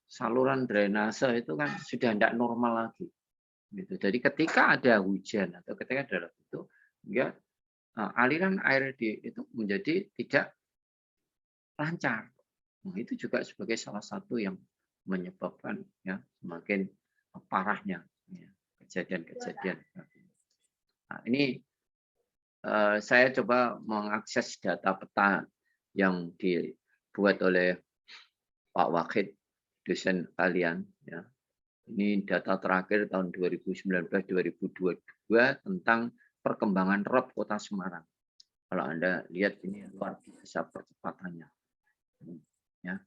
saluran drainase itu kan sudah tidak normal lagi. Gitu. Jadi ketika ada hujan atau ketika ada itu, ya, aliran air itu menjadi tidak lancar. Nah, itu juga sebagai salah satu yang menyebabkan, ya, semakin parahnya, ya, kejadian-kejadian. Nah, ini saya coba mengakses data peta yang dibuat oleh Pak Wahid, dosen kalian, ya. Ini data terakhir tahun 2019-2022 tentang perkembangan ROP Kota Semarang. Kalau Anda lihat ini luar biasa percepatannya. Ya.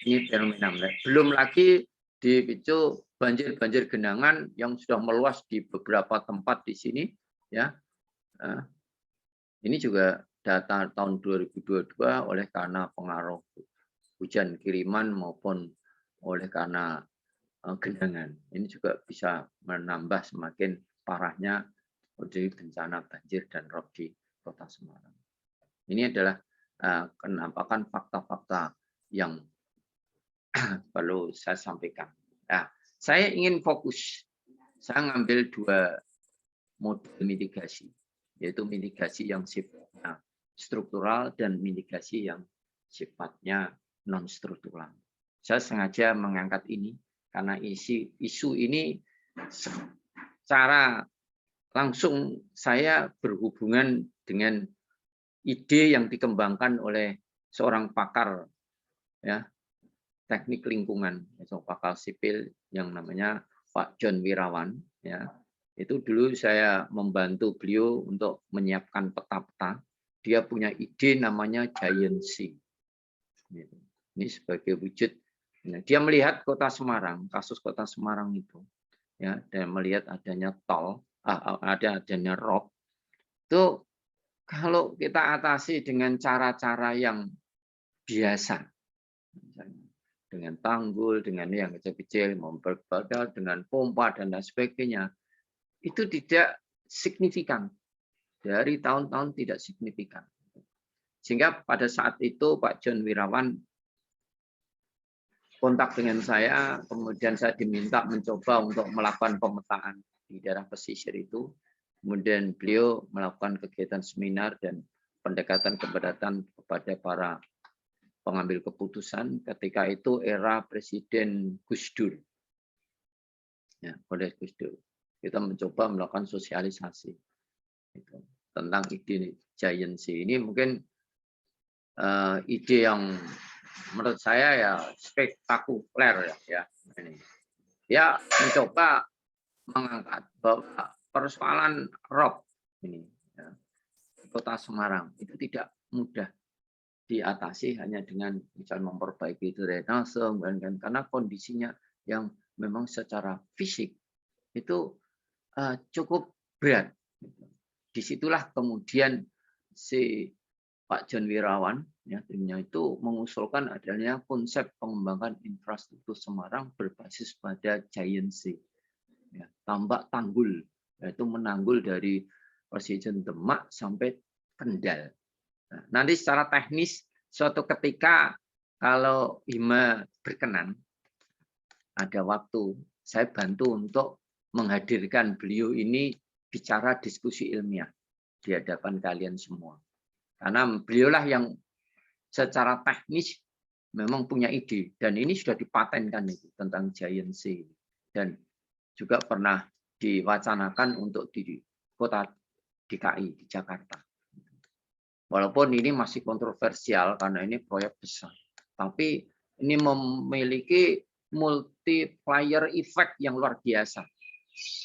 Ini fenomena. Belum lagi dipicu banjir-banjir genangan yang sudah meluas di beberapa tempat di sini. Ya. Ini juga data tahun 2022 oleh karena pengaruh hujan kiriman maupun oleh karena genangan. Ini juga bisa menambah semakin parahnya jadi bencana banjir dan rob di Kota Semarang. Ini adalah penampakan fakta-fakta yang perlu saya sampaikan. Nah, saya ingin fokus. Saya ngambil 2 model mitigasi, yaitu mitigasi yang sifatnya struktural dan mitigasi yang sifatnya non-struktural. Saya sengaja mengangkat ini karena isu ini secara langsung saya berhubungan dengan ide yang dikembangkan oleh seorang pakar, ya, teknik lingkungan, seorang pakar sipil yang namanya Pak John Wirawan. Ya, itu dulu saya membantu beliau untuk menyiapkan peta-peta. Dia punya ide namanya Giant Sea. Ini sebagai wujud. Dia melihat Kota Semarang, kasus Kota Semarang itu, ya, dan melihat adanya tol, adanya ROP. Itu kalau kita atasi dengan cara-cara yang biasa, misalnya dengan tanggul, dengan yang kecil-kecil, memperbadal dengan pompa dan lain sebagainya, itu tidak signifikan. Dari tahun-tahun tidak signifikan. Sehingga pada saat itu Pak John Wirawan kontak dengan saya, kemudian saya diminta mencoba untuk melakukan pemetaan di daerah pesisir itu. Kemudian beliau melakukan kegiatan seminar dan pendekatan kepada para pengambil keputusan. Ketika itu era Presiden Gus Dur. Ya, oleh Gus Dur. Kita mencoba melakukan sosialisasi itu, tentang ide Giant Sea. Ini mungkin ide yang menurut saya ya spektakuler, ya. Ini. Dia mencoba mengangkat bahwa persoalan ROP ini, ya, di Kota Semarang itu tidak mudah diatasi hanya dengan misalnya memperbaiki drainase, karena kondisinya yang memang secara fisik itu cukup berat. Disitulah kemudian si Pak John Wirawan, ya, timnya itu mengusulkan adanya konsep pengembangan infrastruktur Semarang berbasis pada giancy, ya, tambak tanggul, yaitu menanggul dari Persisjen Demak sampai Kendal. Nah, nanti secara teknis suatu ketika kalau Hima berkenan, ada waktu, saya bantu untuk menghadirkan beliau ini bicara diskusi ilmiah di hadapan kalian semua. Karena beliaulah yang secara teknis memang punya ide, dan ini sudah dipatenkan itu tentang giancy, dan juga pernah diwacanakan untuk di kota DKI di Jakarta. Walaupun ini masih kontroversial karena ini proyek besar, tapi ini memiliki multiplier effect yang luar biasa.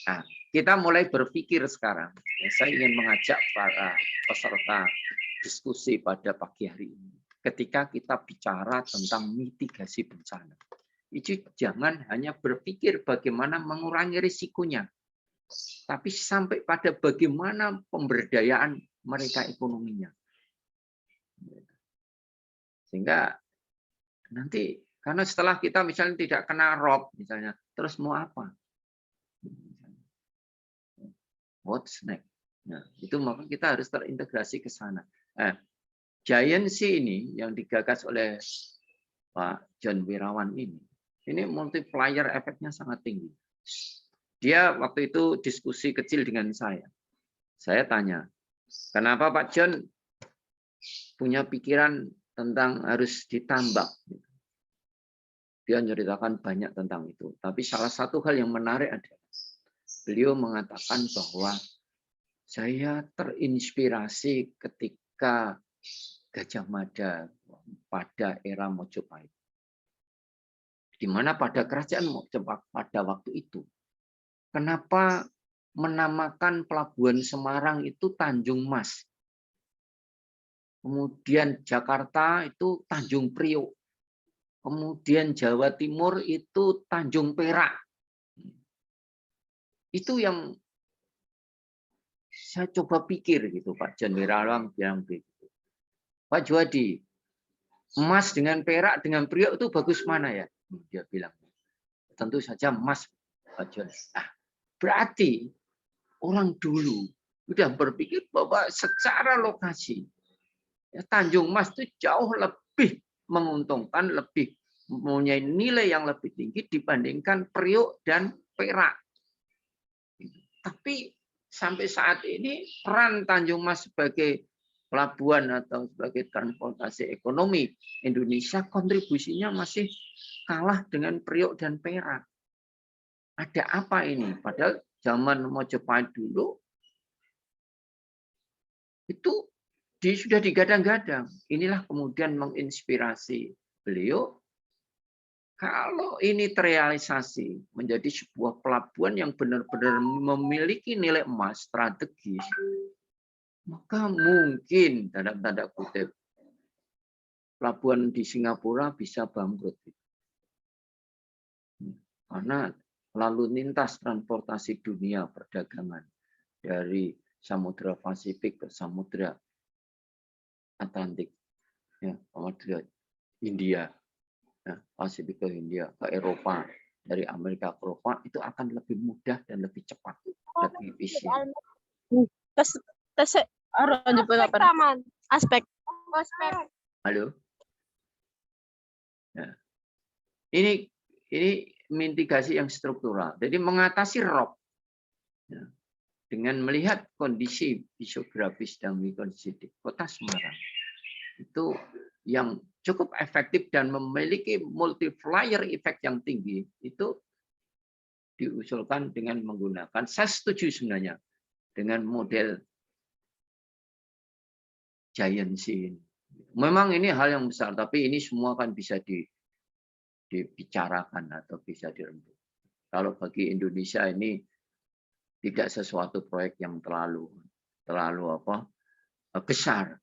Nah, kita mulai berpikir sekarang. Saya ingin mengajak para peserta diskusi pada pagi hari ini. Ketika kita bicara tentang mitigasi bencana, itu jangan hanya berpikir bagaimana mengurangi risikonya, tapi sampai pada bagaimana pemberdayaan mereka ekonominya. Sehingga nanti, karena setelah kita misalnya tidak kena rob, misalnya, terus mau apa? What's next? Nah, itu maka kita harus terintegrasi ke sana. Nah, giancy ini yang digagas oleh Pak John Wirawan ini multiplier efeknya sangat tinggi. Dia waktu itu diskusi kecil dengan saya. Saya tanya, kenapa Pak John punya pikiran tentang harus ditambak? Dia menceritakan banyak tentang itu. Tapi salah satu hal yang menarik adalah beliau mengatakan bahwa saya terinspirasi ketika Gajah Mada pada era Mojopahit. Di mana pada kerajaan Mojopahit pada waktu itu, kenapa menamakan pelabuhan Semarang itu Tanjung Mas? Kemudian Jakarta itu Tanjung Priok. Kemudian Jawa Timur itu Tanjung Perak. Itu yang saya coba pikir gitu, Pak John Wirawan bilang begitu. Pak Juwadi, emas dengan perak dengan Priok itu bagus mana ya? Dia bilang, tentu saja emas, Pak John. Nah, berarti orang dulu sudah berpikir bahwa secara lokasi ya, Tanjung Mas itu jauh lebih menguntungkan, lebih mempunyai nilai yang lebih tinggi dibandingkan Priok dan Perak. Tapi sampai saat ini peran Tanjung Mas sebagai pelabuhan atau sebagai transportasi ekonomi Indonesia kontribusinya masih kalah dengan Priok dan Perak. Ada apa ini? Padahal zaman Mojopahit dulu itu sudah digadang-gadang. Inilah kemudian menginspirasi beliau. Kalau ini terrealisasi menjadi sebuah pelabuhan yang benar-benar memiliki nilai emas strategis, maka mungkin dalam tanda kutip pelabuhan di Singapura bisa bangkrut. Karena lalu lintas transportasi dunia perdagangan dari Samudra Pasifik ke Samudra Atlantik, ya, Samudra India, ya, Pasifik ke India, ke Eropa, dari Amerika ke Eropa, itu akan lebih mudah dan lebih cepat, lebih efisien. Aspek. Halo. Ya. Ini mitigasi yang struktural. Jadi mengatasi rob, ya, dengan melihat kondisi fisiografis dan kondisi di kota Semarang itu yang cukup efektif dan memiliki multiplier effect yang tinggi, itu diusulkan dengan menggunakan, saya setuju sebenarnya dengan model giancy. Memang ini hal yang besar, tapi ini semua kan bisa dibicarakan atau bisa dirembuk. Kalau bagi Indonesia ini tidak sesuatu proyek yang terlalu besar.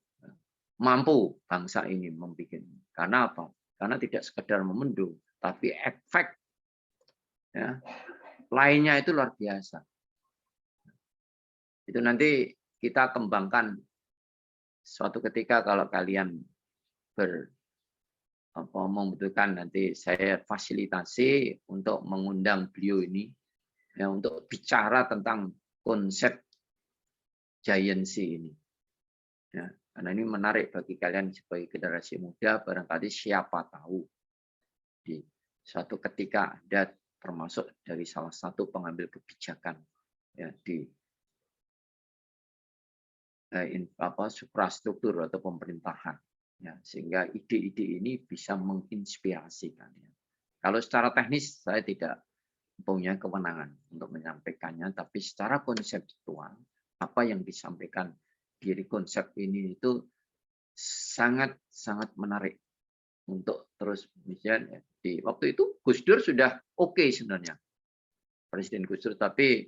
Mampu bangsa ini membuat. Karena apa? Karena tidak sekedar memendung, tapi efek, ya, lainnya itu luar biasa. Itu nanti kita kembangkan suatu ketika kalau kalian membutuhkan, nanti saya fasilitasi untuk mengundang beliau ini ya, untuk bicara tentang konsep giancy ini. Ya, karena ini menarik bagi kalian sebagai generasi muda, barangkali siapa tahu di suatu ketika Anda termasuk dari salah satu pengambil kebijakan ya, di suprastruktur atau pemerintahan ya, sehingga ide-ide ini bisa menginspirasi kalian. Kalau secara teknis saya tidak punya kewenangan untuk menyampaikannya, tapi secara konseptual apa yang disampaikan dari konsep ini itu sangat menarik untuk terus, misalnya di waktu itu Gus Dur sudah oke sebenarnya, Presiden Gus Dur, tapi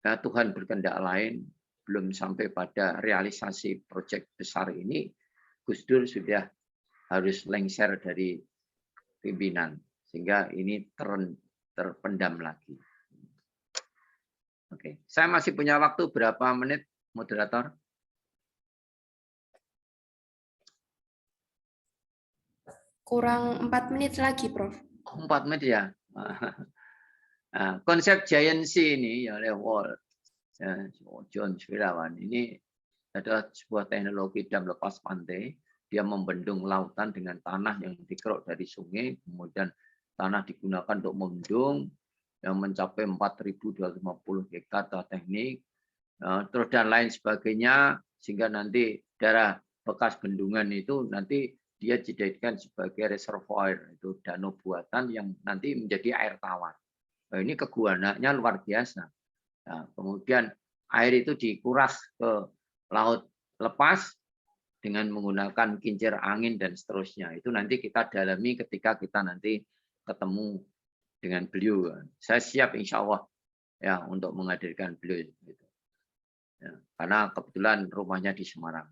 ya, Tuhan berkehendak lain, belum sampai pada realisasi proyek besar ini, Gus Dur sudah harus lengser dari pimpinan, sehingga ini terpendam lagi. Oke, saya masih punya waktu berapa menit, moderator? Kurang 4 menit lagi, Prof. 4 menit ya. Konsep giancy ini oleh John Swirawan ini adalah sebuah teknologi dam lepas pantai. Dia membendung lautan dengan tanah yang dikeruk dari sungai, kemudian tanah digunakan untuk membendung yang mencapai 4.250 hektar teknik, terus dan lain sebagainya, sehingga nanti daerah bekas bendungan itu nanti dia dijadikan sebagai reservoir, itu danau buatan yang nanti menjadi air tawar. Nah, ini kegunaannya luar biasa. Nah, kemudian air itu dikuras ke laut lepas dengan menggunakan kincir angin dan seterusnya. Itu nanti kita dalami ketika kita nanti ketemu dengan beliau. Saya siap insya Allah ya untuk menghadirkan beliau. Ya, karena kebetulan rumahnya di Semarang.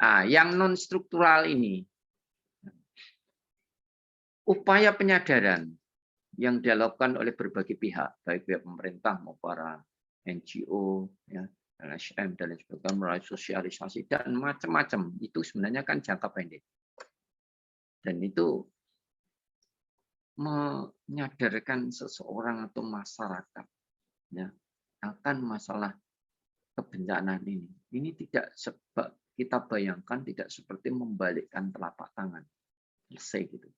Yang non struktural ini, upaya penyadaran yang dilakukan oleh berbagai pihak, baik pihak pemerintah maupun para NGO, ya, LSM dan lain sebagainya, melalui sosialisasi dan macam-macam, itu sebenarnya kan jangka pendek. Dan itu menyadarkan seseorang atau masyarakat ya, akan masalah kebencanaan ini. Ini tidak sebab kita bayangkan, tidak seperti membalikkan telapak tangan. Selesai gitu.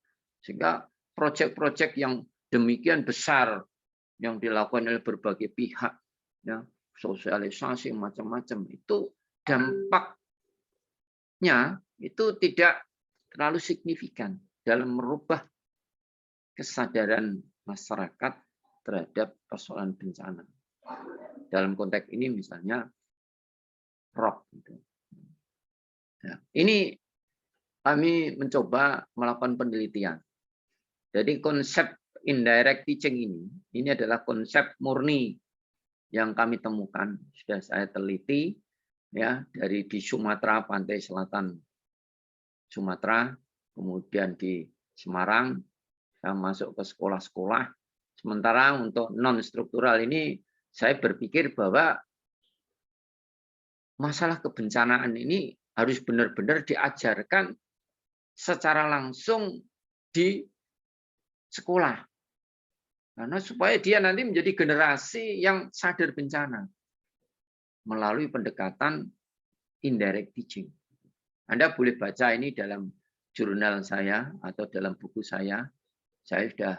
Sehingga proyek-proyek yang demikian besar yang dilakukan oleh berbagai pihak, ya, sosialisasi macam-macam, itu dampaknya itu tidak terlalu signifikan dalam merubah kesadaran masyarakat terhadap persoalan bencana. Dalam konteks ini misalnya ROP. Gitu. Ya, ini kami mencoba melakukan penelitian. Jadi konsep indirect teaching ini adalah konsep murni yang kami temukan, sudah saya teliti ya, dari di Sumatera, pantai selatan Sumatera, kemudian di Semarang, saya masuk ke sekolah-sekolah. Sementara untuk non struktural ini saya berpikir bahwa masalah kebencanaan ini harus benar-benar diajarkan secara langsung di sekolah. Karena supaya dia nanti menjadi generasi yang sadar bencana melalui pendekatan indirect teaching. Anda boleh baca ini dalam jurnal saya atau dalam buku saya. Saya sudah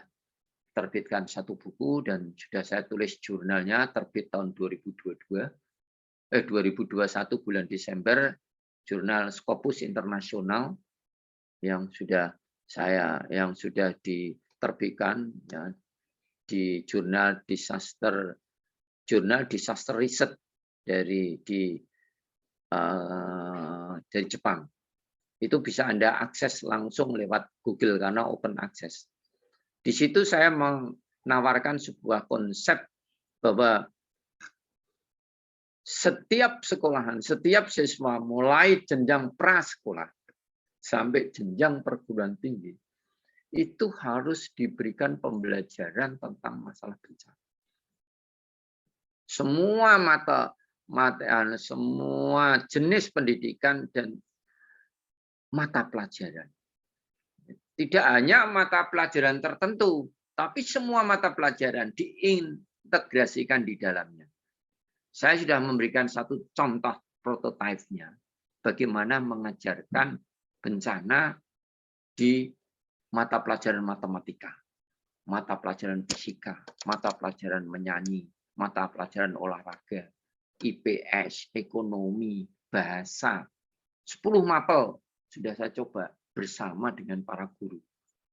terbitkan satu buku dan sudah saya tulis jurnalnya, terbit tahun 2021 bulan Desember, jurnal Scopus Internasional yang sudah diterbitkan ya, di jurnal disaster research dari Jepang. Itu bisa Anda akses langsung lewat Google karena open access. Di situ saya menawarkan sebuah konsep bahwa setiap sekolahan, setiap siswa mulai jenjang prasekolah sampai jenjang perguruan tinggi itu harus diberikan pembelajaran tentang masalah bencana. Semua mata semua jenis pendidikan dan mata pelajaran. Tidak hanya mata pelajaran tertentu, tapi semua mata pelajaran diintegrasikan di dalamnya. Saya sudah memberikan satu contoh prototipenya, bagaimana mengajarkan bencana di mata pelajaran matematika, mata pelajaran fisika, mata pelajaran menyanyi, mata pelajaran olahraga, IPS, ekonomi, bahasa. 10 mapel sudah saya coba bersama dengan para guru.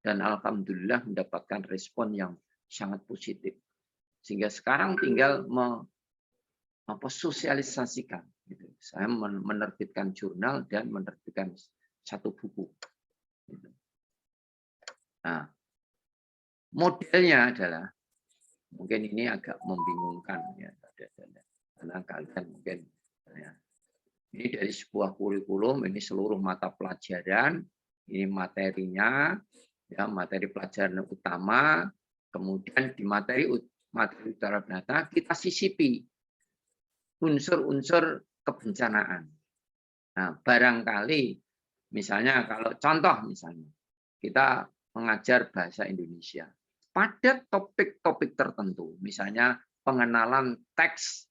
Dan alhamdulillah mendapatkan respon yang sangat positif. Sehingga sekarang tinggal sosialisasikan. Gitu. Saya menerbitkan jurnal dan menerbitkan satu buku. Gitu. Nah, modelnya adalah, mungkin ini agak membingungkan ya, karena kalian mungkin ya, ini dari sebuah kurikulum, ini seluruh mata pelajaran, ini materinya, ya materi pelajaran utama, kemudian di materi utara data kita sisipi unsur-unsur kebencanaan. Nah, barangkali misalnya kalau contoh misalnya kita mengajar bahasa Indonesia pada topik-topik tertentu, misalnya pengenalan teks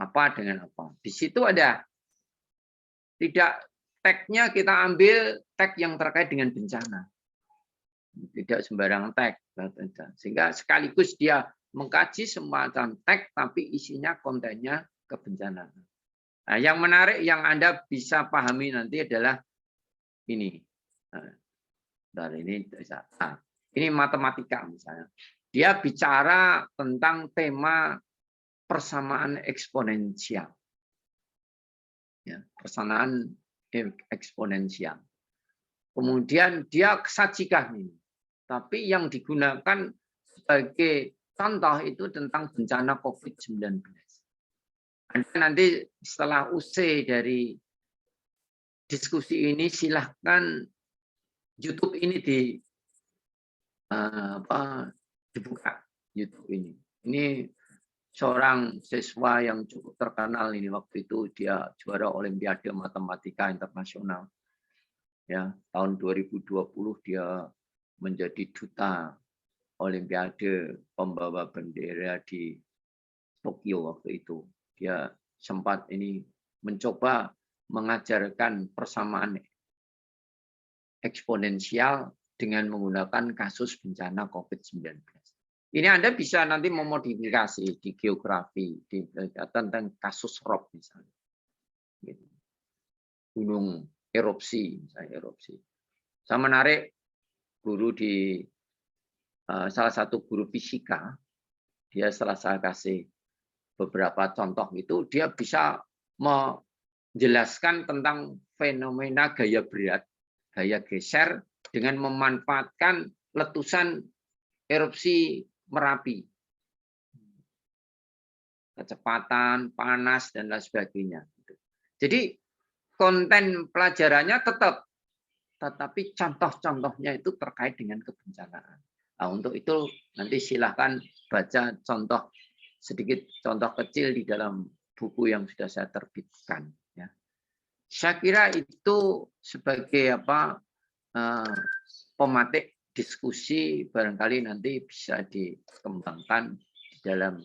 apa dengan apa. Di situ ada tidak tagnya kita ambil tag yang terkait dengan bencana. Tidak sembarang tag. Sehingga sekaligus dia mengkaji semacam tag tapi isinya kontennya kebencanaan. Nah, yang menarik yang Anda bisa pahami nanti adalah ini. Nah, ini matematika misalnya. Dia bicara tentang tema persamaan eksponensial. Ya, persamaan eksponensial. Kemudian dia sajikan ini. Tapi yang digunakan sebagai contoh itu tentang bencana COVID-19. Nanti setelah usai dari diskusi ini silahkan YouTube ini dibuka YouTube ini. Ini seorang siswa yang cukup terkenal ini waktu itu dia juara Olimpiade Matematika Internasional. Ya, tahun 2020 dia menjadi duta Olimpiade pembawa bendera di Tokyo waktu itu. Dia sempat ini mencoba mengajarkan persamaan eksponensial dengan menggunakan kasus bencana COVID-19. Ini Anda bisa nanti memodifikasi di geografi, tentang kasus rob misalnya. Gunung erupsi, misalnya erupsi. Saya menarik guru di salah satu guru fisika, dia setelah saya kasih beberapa contoh itu, dia bisa menjelaskan tentang fenomena gaya berat, gaya geser dengan memanfaatkan letusan erupsi Merapi. Kecepatan, panas, dan lain sebagainya. Jadi konten pelajarannya tetap, tetapi contoh-contohnya itu terkait dengan kebencanaan. Nah, untuk itu nanti silahkan baca sedikit contoh kecil di dalam buku yang sudah saya terbitkan. Ya. Saya kira itu sebagai pematik diskusi, barangkali nanti bisa dikembangkan di dalam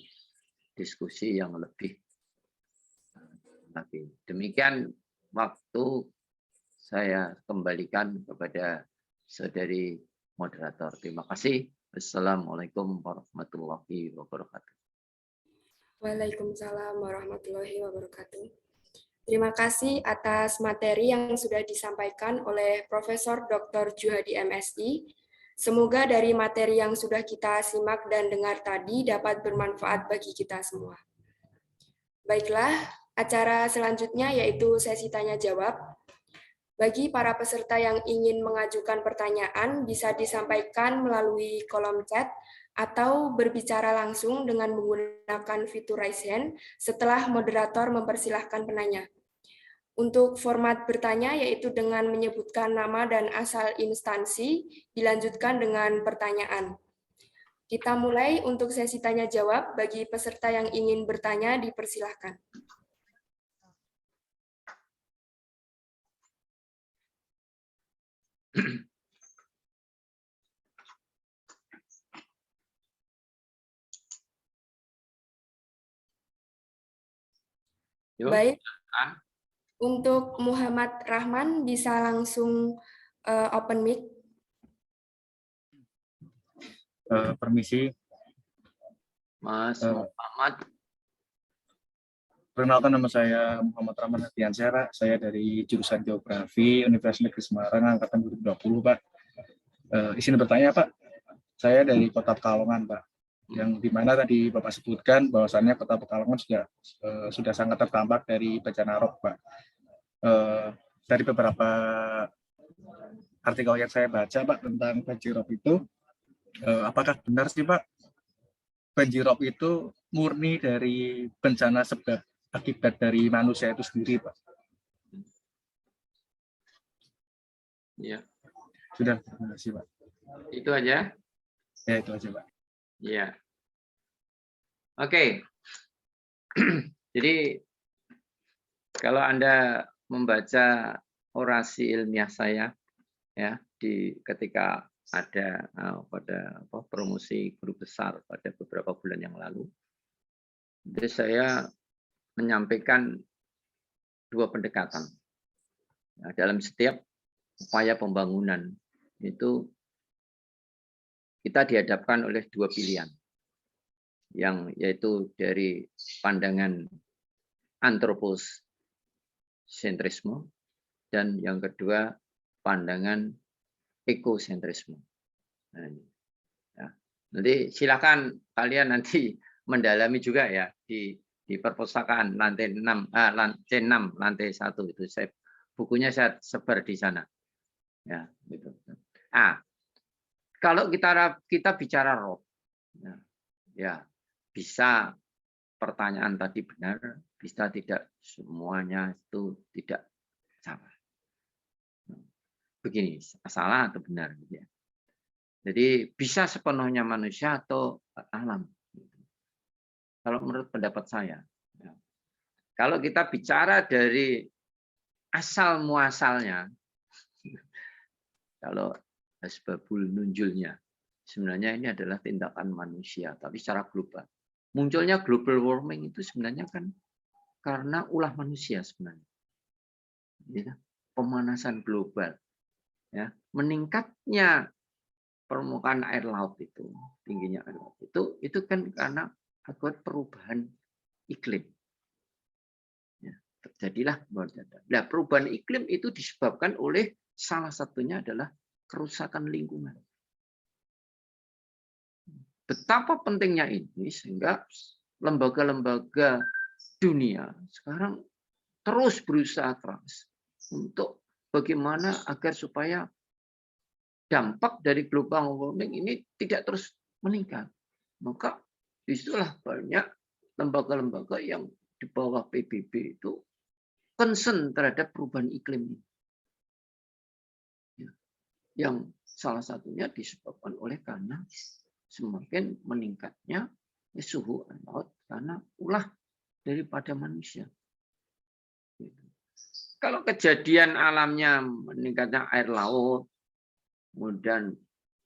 diskusi yang lebih lagi. Demikian waktu saya kembalikan kepada saudari moderator. Terima kasih. Assalamualaikum warahmatullahi wabarakatuh. Waalaikumsalam warahmatullahi wabarakatuh. Terima kasih atas materi yang sudah disampaikan oleh Profesor Dr. Juhadi MSI. Semoga dari materi yang sudah kita simak dan dengar tadi dapat bermanfaat bagi kita semua. Baiklah, acara selanjutnya yaitu sesi tanya-jawab. Bagi para peserta yang ingin mengajukan pertanyaan, bisa disampaikan melalui kolom chat atau berbicara langsung dengan menggunakan fitur raise hand setelah moderator mempersilahkan penanya. Untuk format bertanya yaitu dengan menyebutkan nama dan asal instansi, dilanjutkan dengan pertanyaan. Kita mulai untuk sesi tanya-jawab. Bagi peserta yang ingin bertanya, dipersilahkan. Yuk. Baik, Ah. untuk Muhammad Rahman bisa langsung open mic. Permisi, Mas Muhammad. perkenalkan nama saya Muhammad Rahman Hadiansyah, saya dari jurusan Geografi Universitas Negeri Semarang angkatan 2020, Pak. Izin bertanya, Pak. Saya dari Kota Pekalongan, Pak. Yang dimana tadi Bapak sebutkan bahwasannya Kota Pekalongan sudah sangat terdampak dari bencana rob, Pak. Dari beberapa artikel yang saya baca, Pak, tentang banjirop itu, apakah benar sih, Pak, banjirop itu murni dari bencana sebab akibat dari manusia itu sendiri, Pak? Ya. Sudah, terima kasih, Pak. Itu aja. Ya, itu aja, Pak. Ya. Oke. Jadi kalau Anda membaca orasi ilmiah saya, ya, ketika ada pada promosi guru besar pada beberapa bulan yang lalu, jadi saya menyampaikan dua pendekatan. Nah, dalam setiap upaya pembangunan itu kita dihadapkan oleh dua pilihan, yaitu dari pandangan antroposentrisme dan yang kedua pandangan ekosentrisme. Nah, ya. Nanti silakan kalian nanti mendalami juga ya di perpustakaan lantai 6 C6 lantai 1 itu bukunya saya sebar di sana. Ya, gitu. Kalau kita bicara rob, ya bisa pertanyaan tadi benar, bisa tidak, semuanya itu tidak salah. Begini, salah atau benar, gitu ya. Jadi bisa sepenuhnya manusia atau alam. Kalau menurut pendapat saya, ya. Kalau kita bicara dari asal muasalnya, kalau asbabul nunjulnya, sebenarnya ini adalah tindakan manusia, tapi secara global. Munculnya global warming itu sebenarnya kan karena ulah manusia sebenarnya. Ya, pemanasan global. Ya, meningkatnya permukaan air laut itu, tingginya air laut itu kan karena akibat perubahan iklim. Ya, terjadilah nah, perubahan iklim itu disebabkan oleh salah satunya adalah kerusakan lingkungan. Betapa pentingnya ini sehingga lembaga-lembaga dunia sekarang terus berusaha keras untuk bagaimana agar supaya dampak dari global warming ini tidak terus meningkat. Maka disitulah banyak lembaga-lembaga yang di bawah PBB itu concern terhadap perubahan iklim ini. Yang salah satunya disebabkan oleh karena semakin meningkatnya suhu air laut karena ulah daripada manusia. Kalau kejadian alamnya meningkatnya air laut, kemudian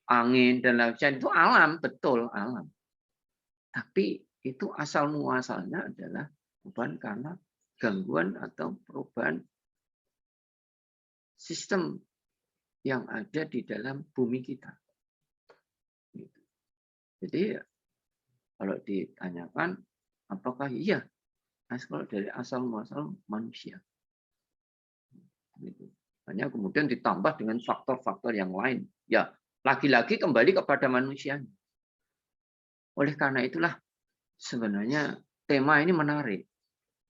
angin dan lain-lain itu alam, betul alam. Tapi itu asal muasalnya adalah bukan karena gangguan atau perubahan sistem yang ada di dalam bumi kita. Jadi kalau ditanyakan apakah iya kalau dari asal muasal manusia. Hanya kemudian ditambah dengan faktor-faktor yang lain. Ya, lagi-lagi kembali kepada manusia. Oleh karena itulah sebenarnya tema ini menarik.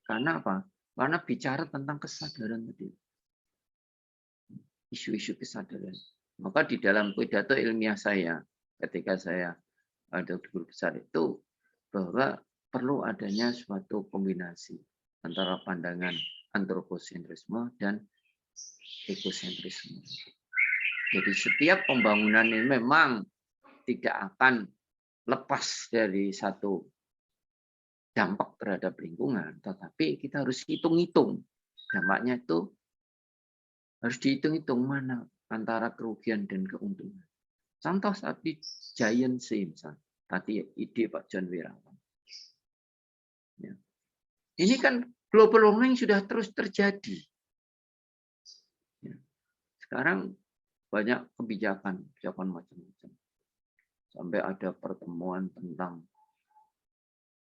Karena apa? Karena bicara tentang kesadaran tadi. Isu-isu kesadaran. Maka di dalam pidato ilmiah saya ketika saya ada guru besar itu bahwa perlu adanya suatu kombinasi antara pandangan antroposentrisme dan ekosentrisme. Jadi setiap pembangunan ini memang tidak akan lepas dari satu dampak terhadap lingkungan, tetapi kita harus hitung-hitung dampaknya itu harus dihitung-hitung mana antara kerugian dan keuntungan. Contoh tadi Giant Sea, tadi ide Pak John Wirawan. Ya. Ini kan global warming sudah terus terjadi. Ya. Sekarang banyak kebijakan macam-macam. Sampai ada pertemuan tentang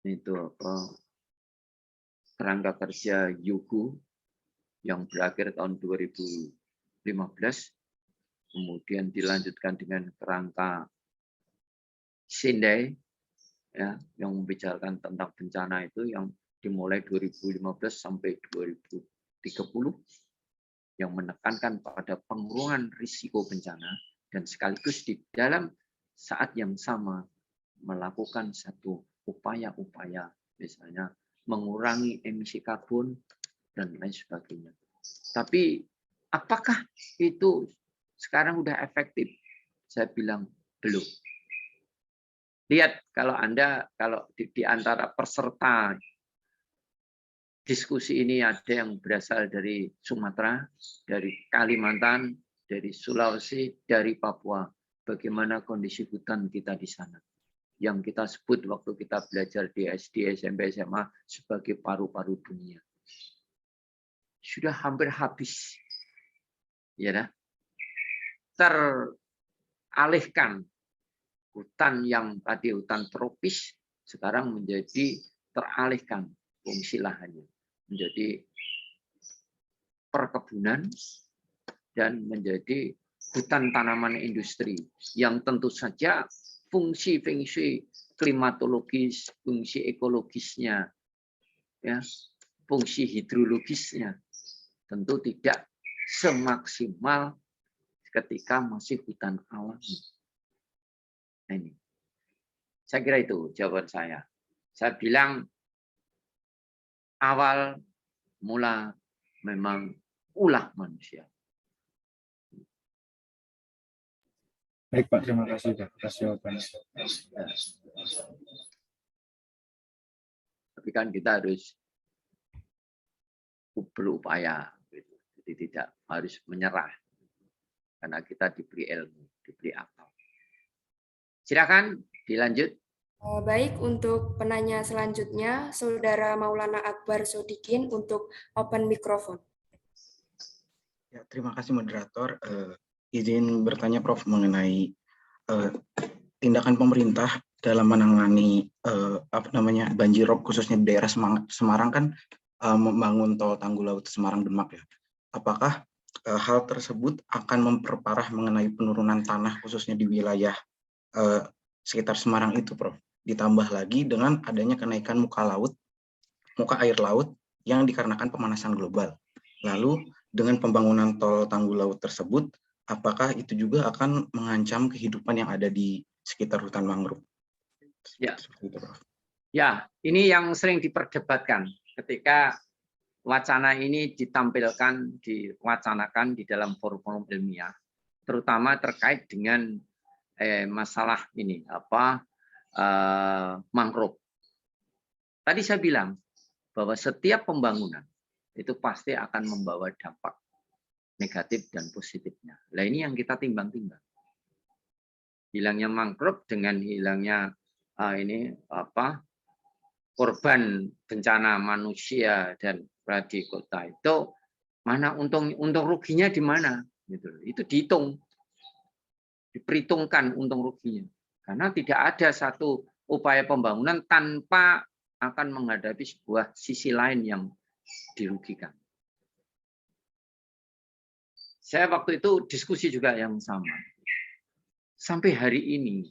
itu kerangka kerja Yugu yang berakhir tahun 2015. Kemudian dilanjutkan dengan kerangka Sendai, ya, yang membicarakan tentang bencana itu yang dimulai 2015 sampai 2030, yang menekankan pada pengurangan risiko bencana dan sekaligus di dalam saat yang sama melakukan satu upaya-upaya, misalnya mengurangi emisi karbon dan lain sebagainya. Tapi apakah itu sekarang udah efektif? Saya bilang belum. Lihat kalau di antara peserta diskusi ini ada yang berasal dari Sumatera, dari Kalimantan, dari Sulawesi, dari Papua. Bagaimana kondisi hutan kita di sana? Yang kita sebut waktu kita belajar di SD, SMP, SMA sebagai paru-paru dunia. Sudah hampir habis. Ya, dah. Teralihkan hutan yang tadi hutan tropis sekarang menjadi teralihkan fungsi lahannya menjadi perkebunan dan menjadi hutan tanaman industri yang tentu saja fungsi klimatologis, fungsi ekologisnya, ya, fungsi hidrologisnya tentu tidak semaksimal ketika masih hutan alami. Nah, ini, saya kira itu jawaban saya. Saya bilang awal mula memang ulah manusia. Baik Pak, terima kasih atas jawabannya. Tapi kan kita harus berupaya, jadi tidak harus menyerah, karena kita diberi ilmu, diberi akal. Silakan dilanjut. Baik, untuk penanya selanjutnya, Saudara Maulana Akbar Sodikin untuk open mikrofon. Ya, terima kasih moderator. Izin bertanya Prof mengenai tindakan pemerintah dalam menangani banjirop khususnya di daerah Semarang kan membangun tol Tanggul Laut Semarang Demak ya. Apakah hal tersebut akan memperparah mengenai penurunan tanah khususnya di wilayah sekitar Semarang itu, Prof? Ditambah lagi dengan adanya kenaikan muka air laut yang dikarenakan pemanasan global. Lalu dengan pembangunan tol Tanggul Laut tersebut, apakah itu juga akan mengancam kehidupan yang ada di sekitar hutan mangrove? Ya. Seperti itu, Prof. Ya, ini yang sering diperdebatkan ketika wacana ini diwacanakan di dalam forum-forum ilmiah, terutama terkait dengan masalah ini mangrove. Tadi saya bilang bahwa setiap pembangunan itu pasti akan membawa dampak negatif dan positifnya. Nah, ini yang kita timbang-timbang. Hilangnya mangrove dengan hilangnya korban bencana manusia dan di kota itu, mana untung ruginya di mana? Gitu. Itu diperhitungkan untung ruginya. Karena tidak ada satu upaya pembangunan tanpa akan menghadapi sebuah sisi lain yang dirugikan. Saya waktu itu diskusi juga yang sama. Sampai hari ini,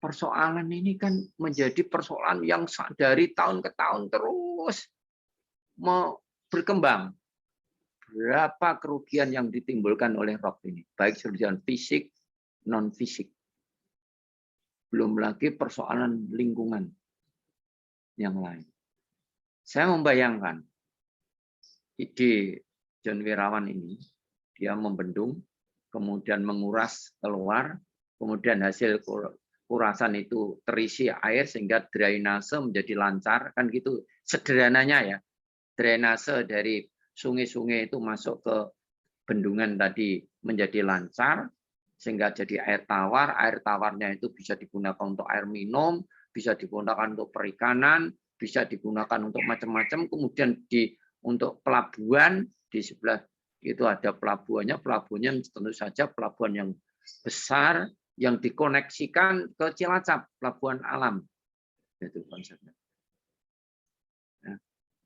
persoalan ini kan menjadi persoalan yang dari tahun ke tahun terus berkembang. Berapa kerugian yang ditimbulkan oleh rob ini, baik secara fisik, non-fisik. Belum lagi persoalan lingkungan yang lain. Saya membayangkan ide John Wirawan ini, dia membendung, kemudian menguras keluar, kemudian hasil kurasan itu terisi air sehingga drainase menjadi lancar, kan gitu sederhananya ya. Drainase dari sungai-sungai itu masuk ke bendungan tadi menjadi lancar, sehingga jadi air tawar. Air tawarnya itu bisa digunakan untuk air minum, bisa digunakan untuk perikanan, bisa digunakan untuk macam-macam. Kemudian untuk pelabuhan, di sebelah itu ada pelabuhannya tentu saja pelabuhan yang besar, yang dikoneksikan ke Cilacap, pelabuhan alam. Itu konsepnya.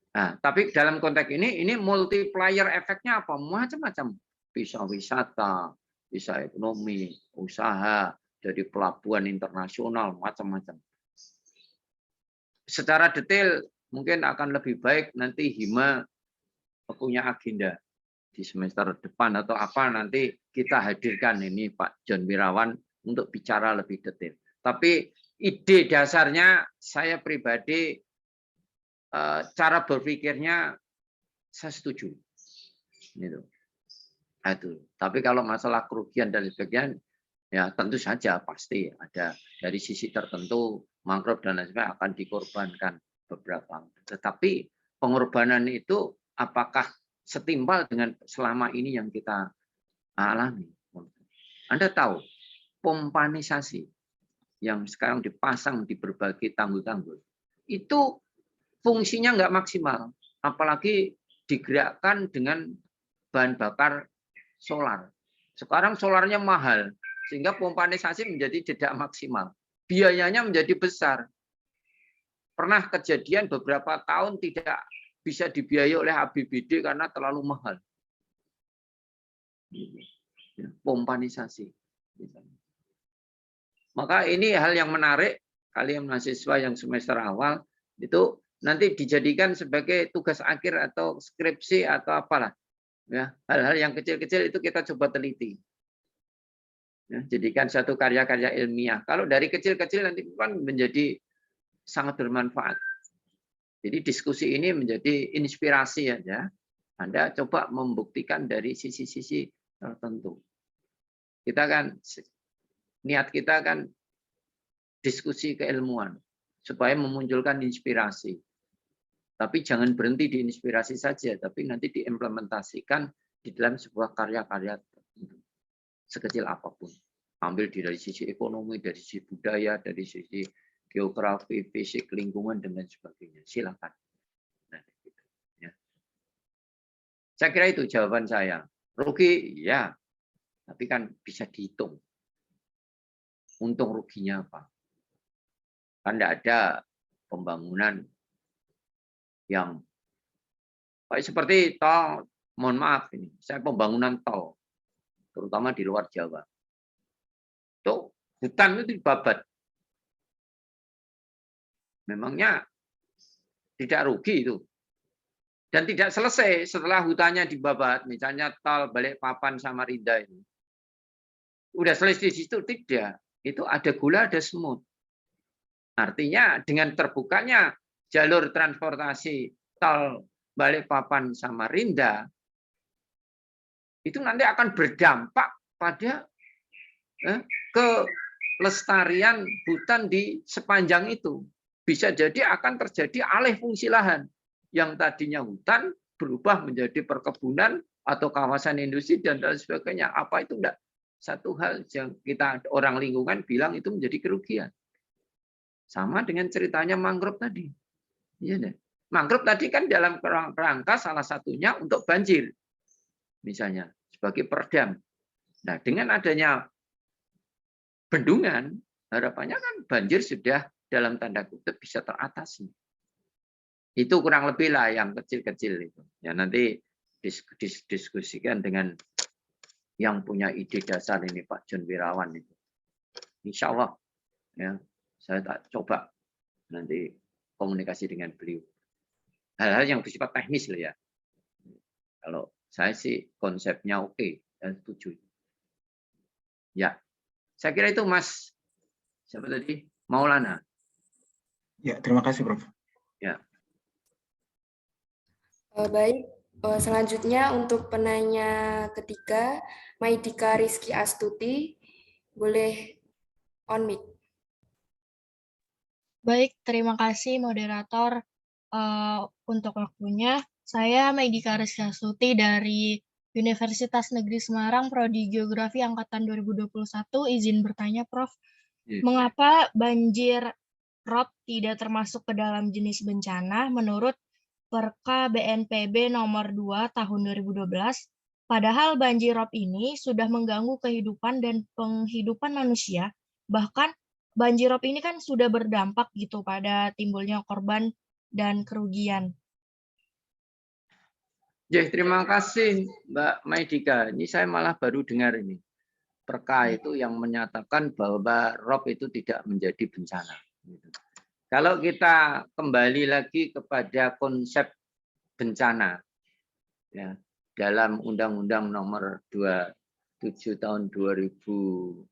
Nah, tapi dalam konteks ini multiplier efeknya apa? Macam-macam. Bisa wisata, bisa ekonomi, usaha, jadi pelabuhan internasional, macam-macam. Secara detail mungkin akan lebih baik nanti Hima punya agenda di semester depan atau apa, nanti kita hadirkan ini Pak John Wirawan untuk bicara lebih detail. Tapi ide dasarnya saya pribadi, cara berpikirnya saya setuju. Gitu. Itu. Tapi kalau masalah kerugian dan sebagainya, ya tentu saja pasti ada dari sisi tertentu mangrove dan lain sebagainya akan dikorbankan beberapa. Tetapi pengorbanan itu apakah setimpal dengan selama ini yang kita alami? Anda tahu pompanisasi yang sekarang dipasang di berbagai tanggul-tanggul itu fungsinya nggak maksimal, apalagi digerakkan dengan bahan bakar solar. Sekarang solarnya mahal, sehingga pompanisasi menjadi tidak maksimal. Biayanya menjadi besar. Pernah kejadian beberapa tahun tidak bisa dibiayai oleh APBD karena terlalu mahal. Pompanisasi. Maka ini hal yang menarik, kalian mahasiswa yang semester awal, itu nanti dijadikan sebagai tugas akhir atau skripsi atau apalah. Ya, hal-hal yang kecil-kecil itu kita coba teliti. Ya, jadikan satu karya-karya ilmiah. Kalau dari kecil-kecil nanti kan menjadi sangat bermanfaat. Jadi diskusi ini menjadi inspirasi aja. Anda coba membuktikan dari sisi-sisi tertentu. Kita kan niat kita kan diskusi keilmuan supaya memunculkan inspirasi. Tapi jangan berhenti di inspirasi saja, tapi nanti diimplementasikan di dalam sebuah karya-karya tertentu. Sekecil apapun. Ambil dari sisi ekonomi, dari sisi budaya, dari sisi geografi, fisik, lingkungan, dan lain sebagainya. Silakan. Nah, gitu, ya. Saya kira itu jawaban saya. Rugi, ya. Tapi kan bisa dihitung. Untung ruginya apa? Kan tidak ada pembangunan yang seperti tol, mohon maaf ini, saya pembangunan tol, terutama di luar Jawa. Itu hutan itu dibabat. Memangnya tidak rugi itu. Dan tidak selesai setelah hutannya dibabat, misalnya tol Balikpapan Samarinda ini. Udah selesai di situ? Tidak. Itu ada gula, ada semut. Artinya dengan terbukanya jalur transportasi tol Balikpapan Samarinda, itu nanti akan berdampak pada kelestarian hutan di sepanjang itu. Bisa jadi akan terjadi alih fungsi lahan. Yang tadinya hutan berubah menjadi perkebunan atau kawasan industri dan lain sebagainya. Apa itu enggak? Satu hal yang kita orang lingkungan bilang itu menjadi kerugian. Sama dengan ceritanya mangrove tadi. Iya deh. Mangrove tadi kan dalam kerangka salah satunya untuk banjir. Misalnya sebagai peredam. Nah, dengan adanya bendungan, harapannya kan banjir sudah dalam tanda kutip bisa teratasi. Itu kurang lebih lah yang kecil-kecil itu. Ya nanti diskusikan dengan yang punya ide dasar ini Pak John Wirawan itu. Insya Allah ya saya tak coba nanti komunikasi dengan beliau. Hal-hal yang bersifat teknis loh ya. Kalau saya sih konsepnya oke dan setuju. Ya, saya kira itu Mas. Siapa tadi? Maulana. Ya, terima kasih Prof. Ya. Baik, selanjutnya untuk penanya ketiga, Maidika Rizky Astuti, boleh on mic. Baik, terima kasih moderator untuk waktunya. Saya Maidika Rizky Astuti dari Universitas Negeri Semarang, Prodi Geografi Angkatan 2021. Izin bertanya, Prof. Iya. Mengapa banjir rob tidak termasuk ke dalam jenis bencana menurut Perka BNPB nomor 2 tahun 2012? Padahal banjir rob ini sudah mengganggu kehidupan dan penghidupan manusia. Bahkan banjir rob ini kan sudah berdampak gitu pada timbulnya korban dan kerugian. Ya, terima kasih Mbak Maidika. Ini saya malah baru dengar ini. Perka itu yang menyatakan bahwa rob itu tidak menjadi bencana. Kalau kita kembali lagi kepada konsep bencana, ya, dalam Undang-Undang Nomor 27 tahun 2000,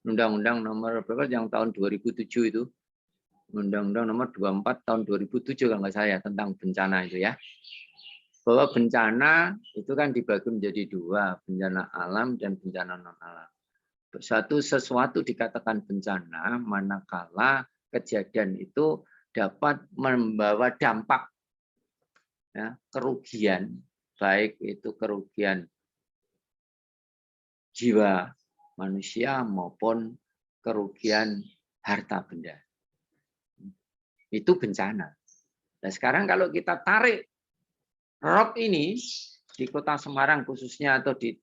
Undang-Undang Nomor berapa yang tahun 2007 itu, Undang-Undang Nomor 24 tahun 2007 kalau nggak salah tentang bencana itu ya. Bahwa bencana itu kan dibagi menjadi dua, bencana alam dan bencana non alam. Sesuatu dikatakan bencana manakala kejadian itu dapat membawa dampak, ya, kerugian, baik itu kerugian jiwa manusia maupun kerugian harta benda. Itu bencana. Nah, sekarang kalau kita tarik rob ini di Kota Semarang khususnya atau di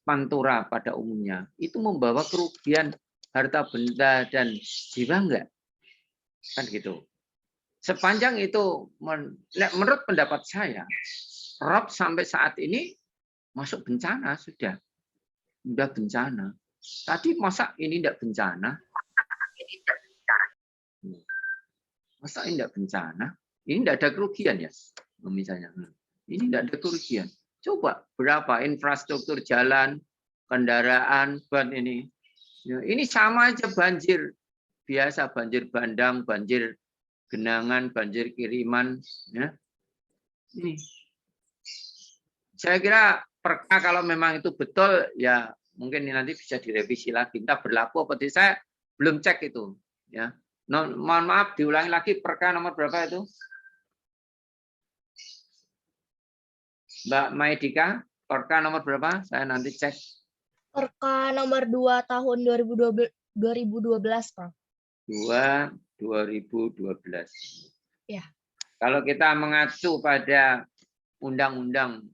Pantura pada umumnya, itu membawa kerugian harta benda dan jiwa enggak? Kan gitu. Sepanjang itu, menurut pendapat saya, rob sampai saat ini masuk bencana sudah bencana. Tadi masa ini enggak bencana? Masa ini enggak bencana? Ini enggak ada kerugian ya, misalnya. Ini enggak ada kerugian. Coba berapa infrastruktur jalan, kendaraan, ban ini. Ini sama aja banjir biasa, banjir bandang, banjir genangan, banjir kiriman. Ya. Ini. Saya kira Perka kalau memang itu betul, ya mungkin nanti bisa direvisi lagi. Entah berlaku apa tidak, saya belum cek itu. Ya. Mohon maaf, diulangi lagi Perka nomor berapa itu? Mbak Maidika, Perka nomor berapa? Saya nanti cek. Perka nomor 2 tahun 2012, Prof. 2012. Ya. Kalau kita mengacu pada undang-undang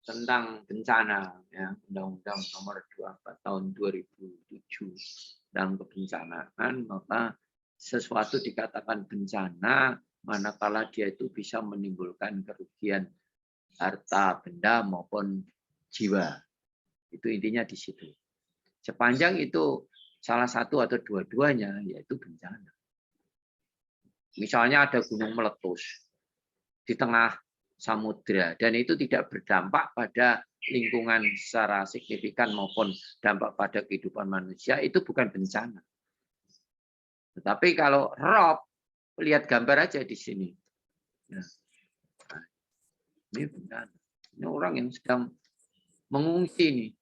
tentang bencana, ya, Undang-Undang Nomor 24 tahun 2007 tentang kebencanaan, maka sesuatu dikatakan bencana manakala dia itu bisa menimbulkan kerugian harta benda maupun jiwa. Itu intinya di situ. Sepanjang itu salah satu atau dua-duanya, yaitu bencana. Misalnya ada gunung meletus di tengah samudra, dan itu tidak berdampak pada lingkungan secara signifikan maupun dampak pada kehidupan manusia, itu bukan bencana. Tetapi kalau rob, lihat gambar aja di sini. Nah, ini bencana. Ini orang yang sedang mengungsi nih.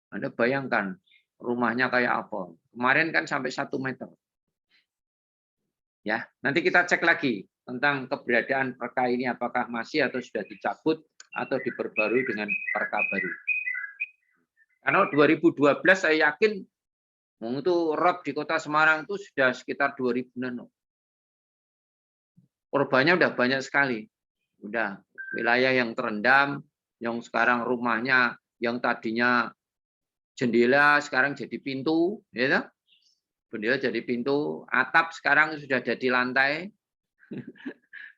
Anda bayangkan rumahnya kayak apa. Kemarin kan sampai 1 meter. Ya, nanti kita cek lagi tentang keberadaan Perka ini apakah masih atau sudah dicabut atau diperbarui dengan Perka baru. Karena 2012 saya yakin itu rob di Kota Semarang itu sudah sekitar 2000-an. Korbannya udah banyak sekali. Udah wilayah yang terendam, yang sekarang rumahnya yang tadinya jendela sekarang jadi pintu, ya. Jendela jadi pintu, atap sekarang sudah jadi lantai.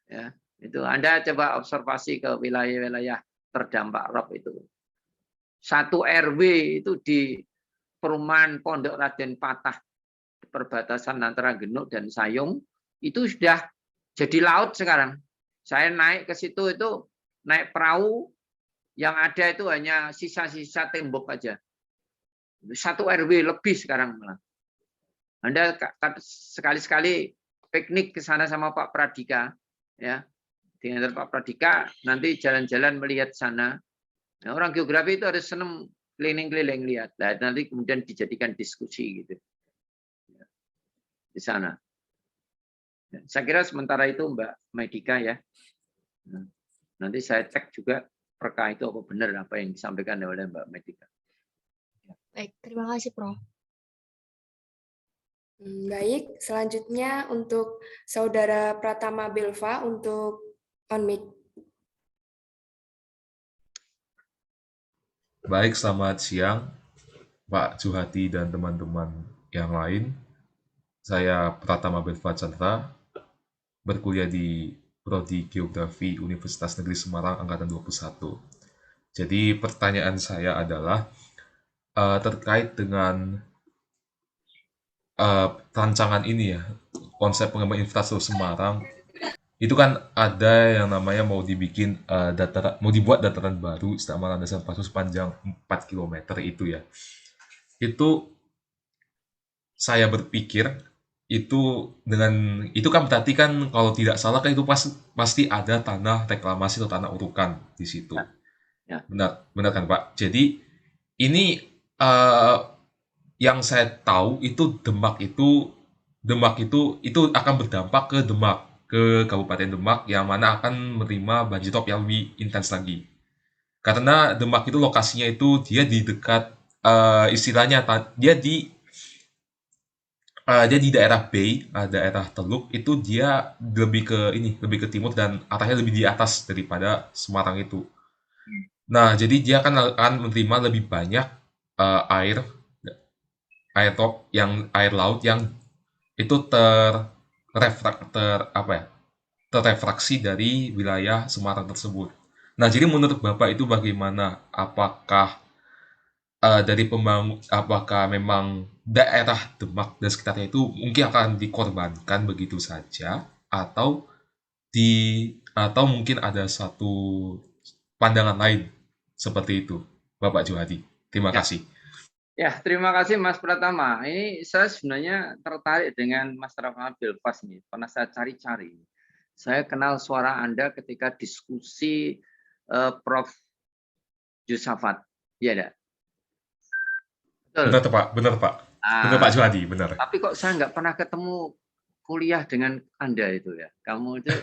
Ya, itu Anda coba observasi ke wilayah-wilayah terdampak rob itu. 1 RW itu di perumahan Pondok Raden Patah, perbatasan antara Genuk dan Sayung, itu sudah jadi laut sekarang. Saya naik ke situ itu naik perahu, yang ada itu hanya sisa-sisa tembok aja. 1 RW lebih sekarang malah. Anda sekali-sekali piknik ke sana sama Pak Pradika, ya, dengan Pak Pradika nanti jalan-jalan melihat sana. Nah, orang geografi itu harus senang keliling-keliling lihat. Nah, nanti kemudian dijadikan diskusi gitu di sana. Saya kira sementara itu Mbak Maidika ya. Nanti saya cek juga perkara itu apa benar apa yang disampaikan oleh Mbak Medika. Baik, terima kasih, Prof. Baik, selanjutnya untuk Saudara Pratama Belva untuk on mic. Baik, selamat siang Pak Juhadi dan teman-teman yang lain. Saya Pratama Belva Chandra, berkuliah di Prodi Geografi Universitas Negeri Semarang Angkatan 21. Jadi pertanyaan saya adalah terkait dengan rancangan ini ya, konsep pengembangan infrastruktur Semarang. Itu kan ada yang namanya mau dibikin mau dibuat dataran baru sama landasan pasu sepanjang 4 km itu ya. Itu saya berpikir itu kan berarti kan kalau tidak salah kan itu pasti ada tanah reklamasi atau tanah urukan di situ. Ya. Benar kan Pak? Jadi ini yang saya tahu itu Demak itu akan berdampak ke Demak, ke Kabupaten Demak yang mana akan menerima banjirop yang lebih intens lagi. Karena Demak itu lokasinya itu dia di dekat istilahnya dia di daerah Bay, daerah Teluk itu dia lebih ke timur dan arahnya lebih di atas daripada Semarang itu. Nah, jadi dia akan menerima lebih banyak air laut yang itu terrefraksi dari wilayah Semarang tersebut. Nah, jadi menurut Bapak itu bagaimana? Apakah apakah memang daerah Demak dan sekitarnya itu mungkin akan dikorbankan begitu saja atau mungkin ada satu pandangan lain seperti itu, Bapak Juhadi. Terima kasih. Ya, terima kasih Mas Pratama. Ini saya sebenarnya tertarik dengan Mas Pratama Belvas nih. Pernah saya cari-cari. Saya kenal suara Anda ketika diskusi Prof. Yusafat. Iya enggak? Betul. Benar Pak. Benar Pak Juhadi, benar. Tapi kok saya nggak pernah ketemu kuliah dengan Anda itu ya. Kamu itu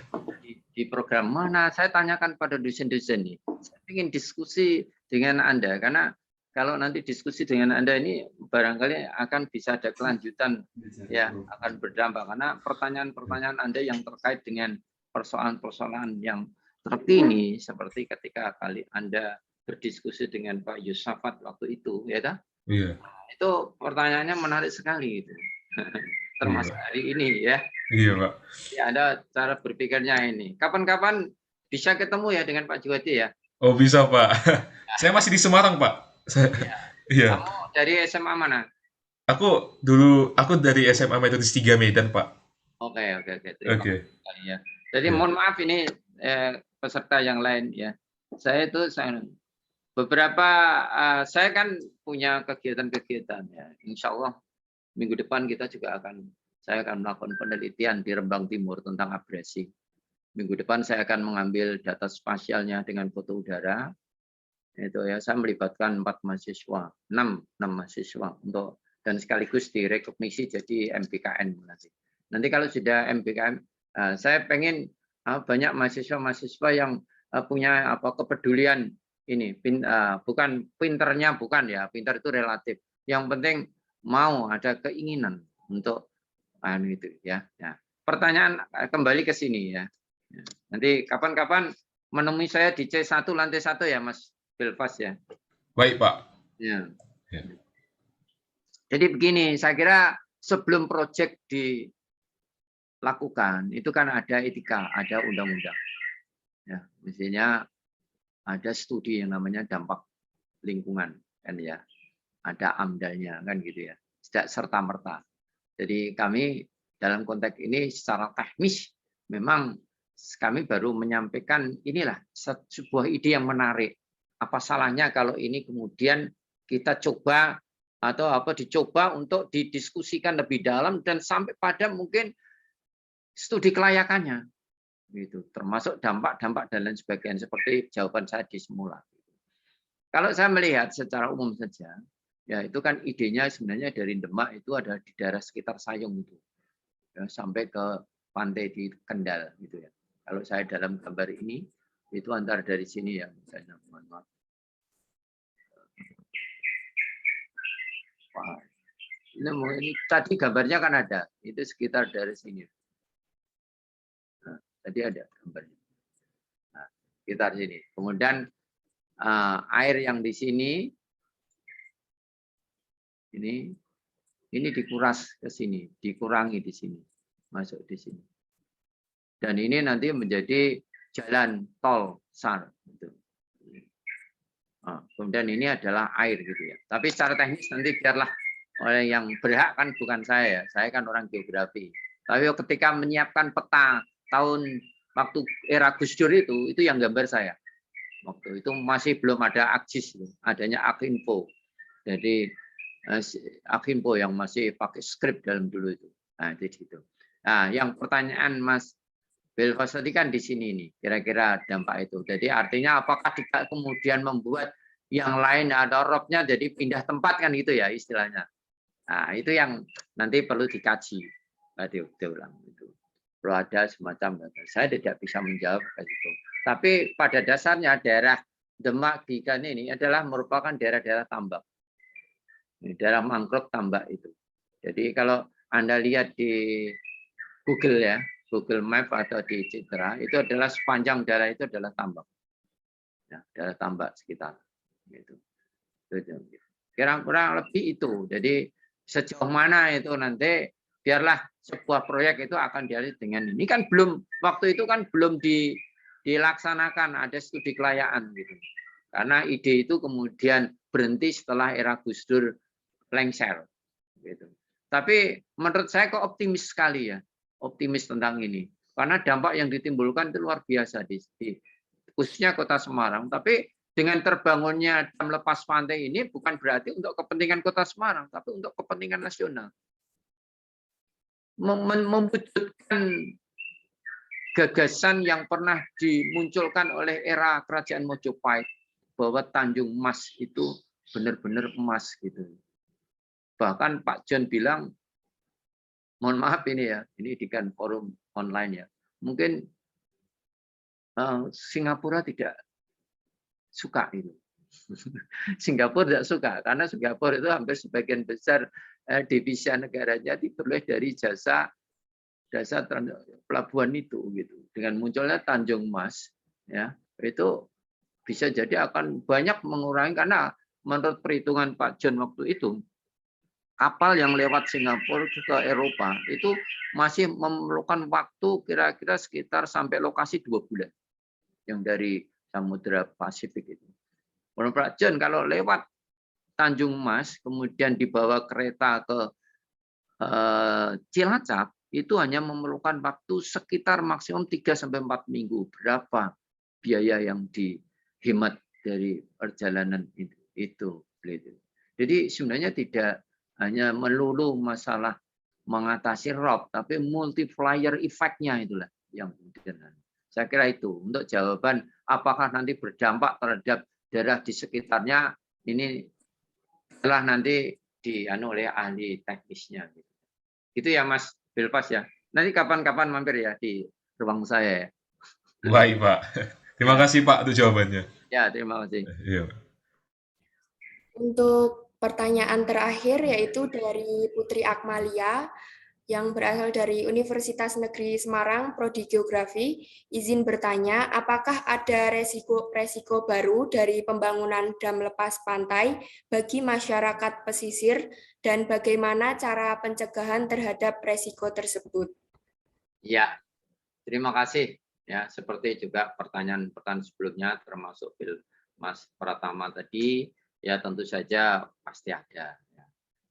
di program mana? Saya tanyakan pada dosen-dosen nih. Saya ingin diskusi dengan Anda karena kalau nanti diskusi dengan Anda ini barangkali akan bisa ada kelanjutan ya, akan berdampak karena pertanyaan-pertanyaan Anda yang terkait dengan persoalan-persoalan yang terkini seperti ketika kali Anda berdiskusi dengan Pak Yusafat waktu itu ya dah? Iya. Itu pertanyaannya menarik sekali itu. Termasuk hari ini ya. Iya, Pak. Ya, ada cara berpikirnya ini. Kapan-kapan bisa ketemu ya dengan Pak Juhadi ya? Oh, bisa, Pak. Saya masih di Semarang, Pak. Iya. Kamu dari SMA mana? Aku dari SMA Metodis 3 Medan, Pak. Oke. Terima kasih ya. Jadi mohon maaf ini peserta yang lain ya. Saya kan punya kegiatan-kegiatan ya. Insya Allah minggu depan saya akan melakukan penelitian di Rembang Timur tentang abrasi. Minggu depan saya akan mengambil data spasialnya dengan foto udara. Itu ya, saya melibatkan 6 mahasiswa dan sekaligus direkognisi jadi MBKN nanti. Nanti kalau sudah MBKN, saya pengen banyak mahasiswa yang punya kepedulian ini, bukan pinternya, bukan ya, pinter itu relatif. Yang penting mau ada keinginan untuk itu ya. Nah, pertanyaan kembali ke sini ya. Nanti kapan-kapan menemui saya di C1 lantai 1 ya Mas Belvas ya. Baik Pak. Ya. Jadi begini, saya kira sebelum proyek dilakukan itu kan ada etika, ada undang-undang. Ya, misalnya ada studi yang namanya dampak lingkungan kan ya. Ada AMDAL-nya kan gitu ya. Tidak serta-merta. Jadi kami dalam konteks ini secara teknis memang kami baru menyampaikan inilah sebuah ide yang menarik. Apa salahnya kalau ini kemudian kita coba atau dicoba untuk didiskusikan lebih dalam dan sampai pada mungkin studi kelayakannya. Gitu. Termasuk dampak-dampak dan lain sebagainya seperti jawaban saya di semula. Kalau saya melihat secara umum saja, ya itu kan idenya sebenarnya dari Demak itu ada di daerah sekitar Sayung itu, ya, sampai ke pantai di Kendal gitu ya. Kalau saya dalam gambar ini Itu antara dari sini ya, misalnya. Mohon maaf. Wah, ini tadi gambarnya kan ada, itu sekitar dari sini. Nah, tadi ada gambarnya. Nah, sekitar sini. Kemudian air yang di sini, ini dikuras ke sini, dikurangi di sini, masuk di sini. Dan ini nanti menjadi jalan tol SAR. Gitu. Kemudian ini adalah air gitu ya. Tapi secara teknis nanti biarlah oleh yang berhak, kan bukan saya. Saya kan orang geografi. Tapi ketika menyiapkan peta tahun waktu era Gus Dur itu yang gambar saya. Waktu itu masih belum ada AKJIS, adanya Akinfo. Jadi Akinfo yang masih pakai skrip dalam dulu itu. Nah, itu gitu. Nah, yang pertanyaan Mas Belfast tadi kan di sini nih, kira-kira dampak itu. Jadi artinya apakah tidak kemudian membuat yang lain ada robnya jadi pindah tempat kan gitu ya istilahnya. Nah, itu yang nanti perlu dikaji. Tadi ulang itu. Perlu ada semacam data. Saya tidak bisa menjawab ke situ. Tapi pada dasarnya daerah Demak Gikan ini adalah merupakan daerah-daerah tambak. Daerah mangrove tambak itu. Jadi kalau Anda lihat di Google ya, Google Map atau di Citra, itu adalah sepanjang daerah itu adalah tambak. Ya, daerah tambak sekitar. Gitu. Kira-kira lebih itu. Jadi sejauh mana itu nanti biarlah sebuah proyek itu akan dialih dengan ini. Kan belum, waktu itu kan belum dilaksanakan, ada studi kelayakan gitu. Karena ide itu kemudian berhenti setelah era Gus Dur lengser. Gitu. Tapi menurut saya kok optimis sekali ya. Optimis tentang ini karena dampak yang ditimbulkan itu luar biasa di khususnya Kota Semarang. Tapi dengan terbangunnya dam lepas pantai ini bukan berarti untuk kepentingan Kota Semarang, tapi untuk kepentingan nasional. Mewujudkan gagasan yang pernah dimunculkan oleh era Kerajaan Mojopahit bahwa Tanjung Mas itu benar-benar emas gitu. Bahkan Pak John bilang, mohon maaf ini ya, ini di kan forum online ya. Mungkin Singapura tidak suka itu. Singapura tidak suka karena Singapura itu hampir sebagian besar devisa negaranya diperoleh dari jasa pelabuhan itu gitu. Dengan munculnya Tanjung Mas ya, itu bisa jadi akan banyak mengurangi karena menurut perhitungan Pak John waktu itu kapal yang lewat Singapura ke Eropa itu masih memerlukan waktu kira-kira sekitar sampai lokasi 2 bulan yang dari Samudra Pasifik itu. Menurut Pak John kalau lewat Tanjung Mas kemudian dibawa kereta ke Cilacap itu hanya memerlukan waktu sekitar maksimum 3-4 minggu. Berapa biaya yang dihemat dari perjalanan itu. Jadi sebenarnya tidak hanya melulu masalah mengatasi rob, tapi multiplier effect-nya itulah yang kemudian. Saya kira itu untuk jawaban apakah nanti berdampak terhadap daerah di sekitarnya ini telah nanti oleh ahli teknisnya. Itu ya Mas Belfast ya. Nanti kapan-kapan mampir ya di ruang saya ya. Baik Pak. Terima kasih Pak untuk jawabannya. Ya terima kasih. Iya. Untuk pertanyaan terakhir yaitu dari Putri Akmalia yang berasal dari Universitas Negeri Semarang, Prodi Geografi, izin bertanya, apakah ada resiko baru dari pembangunan dam lepas pantai bagi masyarakat pesisir dan bagaimana cara pencegahan terhadap resiko tersebut? Ya, terima kasih. Ya, seperti juga pertanyaan-pertanyaan sebelumnya termasuk Mas Pratama tadi, ya tentu saja pasti ada. Ya.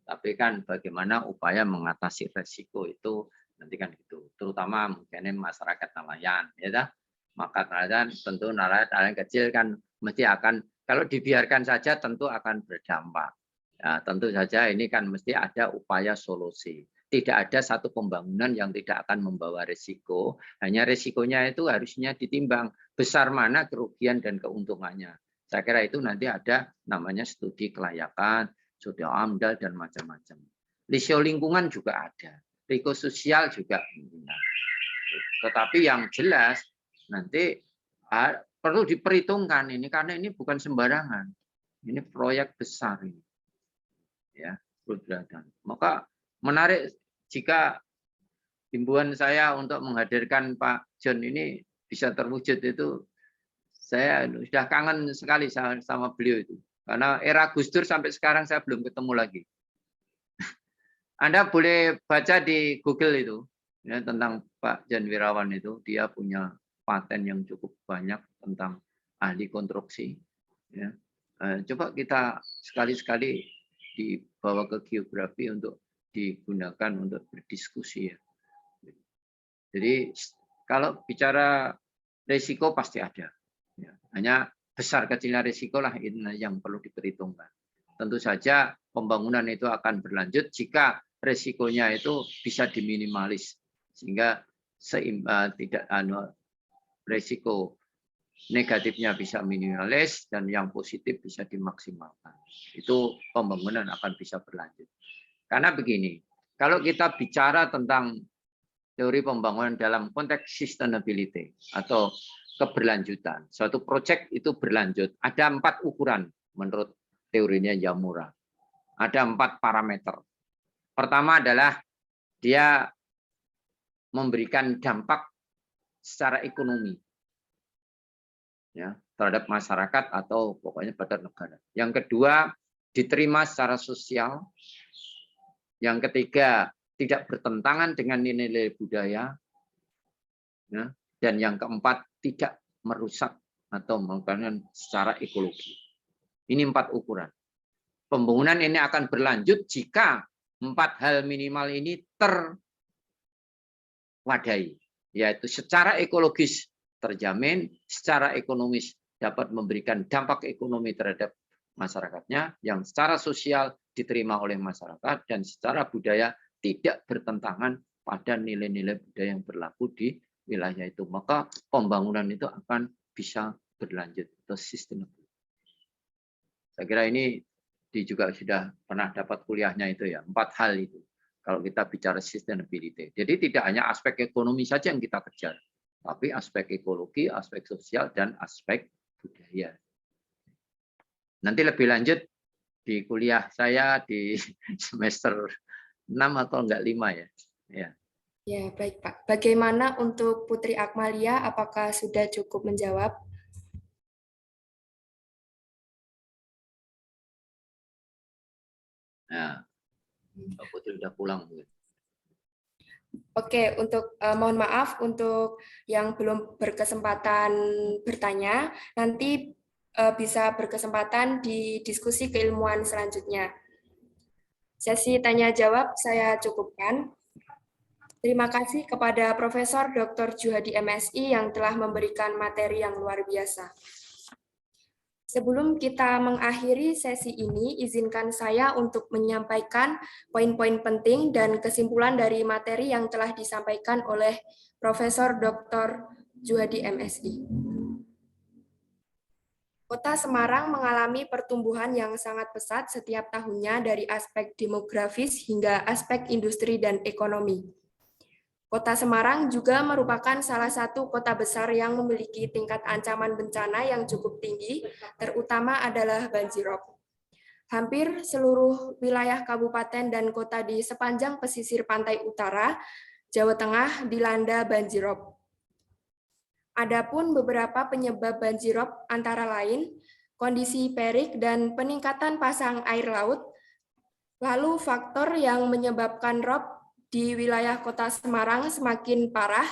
Tapi kan bagaimana upaya mengatasi resiko itu nanti kan gitu. Terutama mungkin masyarakat nelayan, ya. Maka nelayan tentu nelayan kecil kan mesti akan kalau dibiarkan saja tentu akan berdampak. Ya, tentu saja ini kan mesti ada upaya solusi. Tidak ada satu pembangunan yang tidak akan membawa risiko. Hanya risikonya itu harusnya ditimbang besar mana kerugian dan keuntungannya. Saya kira itu nanti ada namanya studi kelayakan, studi AMDAL dan macam-macam. Risiko lingkungan juga ada, risiko sosial juga. Tetapi yang jelas nanti perlu diperhitungkan ini karena ini bukan sembarangan. Ini proyek besar ini. Ya, berat. Maka menarik jika himbauan saya untuk menghadirkan Pak John ini bisa terwujud itu, saya sudah kangen sekali sama beliau itu. Karena era Gus Dur sampai sekarang saya belum ketemu lagi. Anda boleh baca di Google itu ya, tentang Pak John Wirawan itu. Dia punya paten yang cukup banyak tentang ahli konstruksi. Ya. Coba kita sekali-sekali dibawa ke geografi untuk digunakan untuk berdiskusi ya. Jadi kalau bicara risiko pasti ada. Ya. Hanya besar kecilnya risiko lah ini yang perlu diperhitungkan. Tentu saja pembangunan itu akan berlanjut jika risikonya itu bisa diminimalis sehingga tidak risiko negatifnya bisa minimalis dan yang positif bisa dimaksimalkan. Itu pembangunan akan bisa berlanjut. Karena begini, kalau kita bicara tentang teori pembangunan dalam konteks sustainability atau keberlanjutan, suatu proyek itu berlanjut, ada 4 ukuran menurut teorinya Yamura. Ada 4 parameter. Pertama adalah dia memberikan dampak secara ekonomi ya, terhadap masyarakat atau pokoknya pada negara. Yang kedua, diterima secara sosial. Yang ketiga, tidak bertentangan dengan nilai-nilai budaya. Ya. Dan yang keempat, tidak merusak atau melakukan secara ekologi. Ini 4 ukuran. Pembangunan ini akan berlanjut jika 4 hal minimal ini terwadahi, yaitu secara ekologis terjamin, secara ekonomis dapat memberikan dampak ekonomi terhadap masyarakatnya, yang secara sosial diterima oleh masyarakat, dan secara budaya tidak bertentangan pada nilai-nilai budaya yang berlaku di wilayah itu. Maka pembangunan itu akan bisa berlanjut atau sustainable. Saya kira ini juga sudah pernah dapat kuliahnya itu ya, 4 hal itu. Kalau kita bicara sustainability. Jadi tidak hanya aspek ekonomi saja yang kita kejar, tapi aspek ekologi, aspek sosial, dan aspek budaya. Nanti lebih lanjut di kuliah saya di semester 6 atau enggak 5 ya. Ya. Ya, baik Pak. Bagaimana untuk Putri Akmalia, apakah sudah cukup menjawab? Nah, Putri udah pulang. Oke, untuk mohon maaf untuk yang belum berkesempatan bertanya, nanti bisa berkesempatan di diskusi keilmuan selanjutnya. Sesi tanya jawab saya cukupkan. Terima kasih kepada Profesor Dr. Juhadi MSI yang telah memberikan materi yang luar biasa. Sebelum kita mengakhiri sesi ini, izinkan saya untuk menyampaikan poin-poin penting dan kesimpulan dari materi yang telah disampaikan oleh Profesor Dr. Juhadi MSI. Kota Semarang mengalami pertumbuhan yang sangat pesat setiap tahunnya dari aspek demografis hingga aspek industri dan ekonomi. Kota Semarang juga merupakan salah satu kota besar yang memiliki tingkat ancaman bencana yang cukup tinggi, terutama adalah banjirop. Hampir seluruh wilayah kabupaten dan kota di sepanjang pesisir pantai utara, Jawa Tengah dilanda banjirop. Adapun beberapa penyebab banjirop antara lain kondisi perik dan peningkatan pasang air laut, lalu faktor yang menyebabkan rob di wilayah Kota Semarang semakin parah,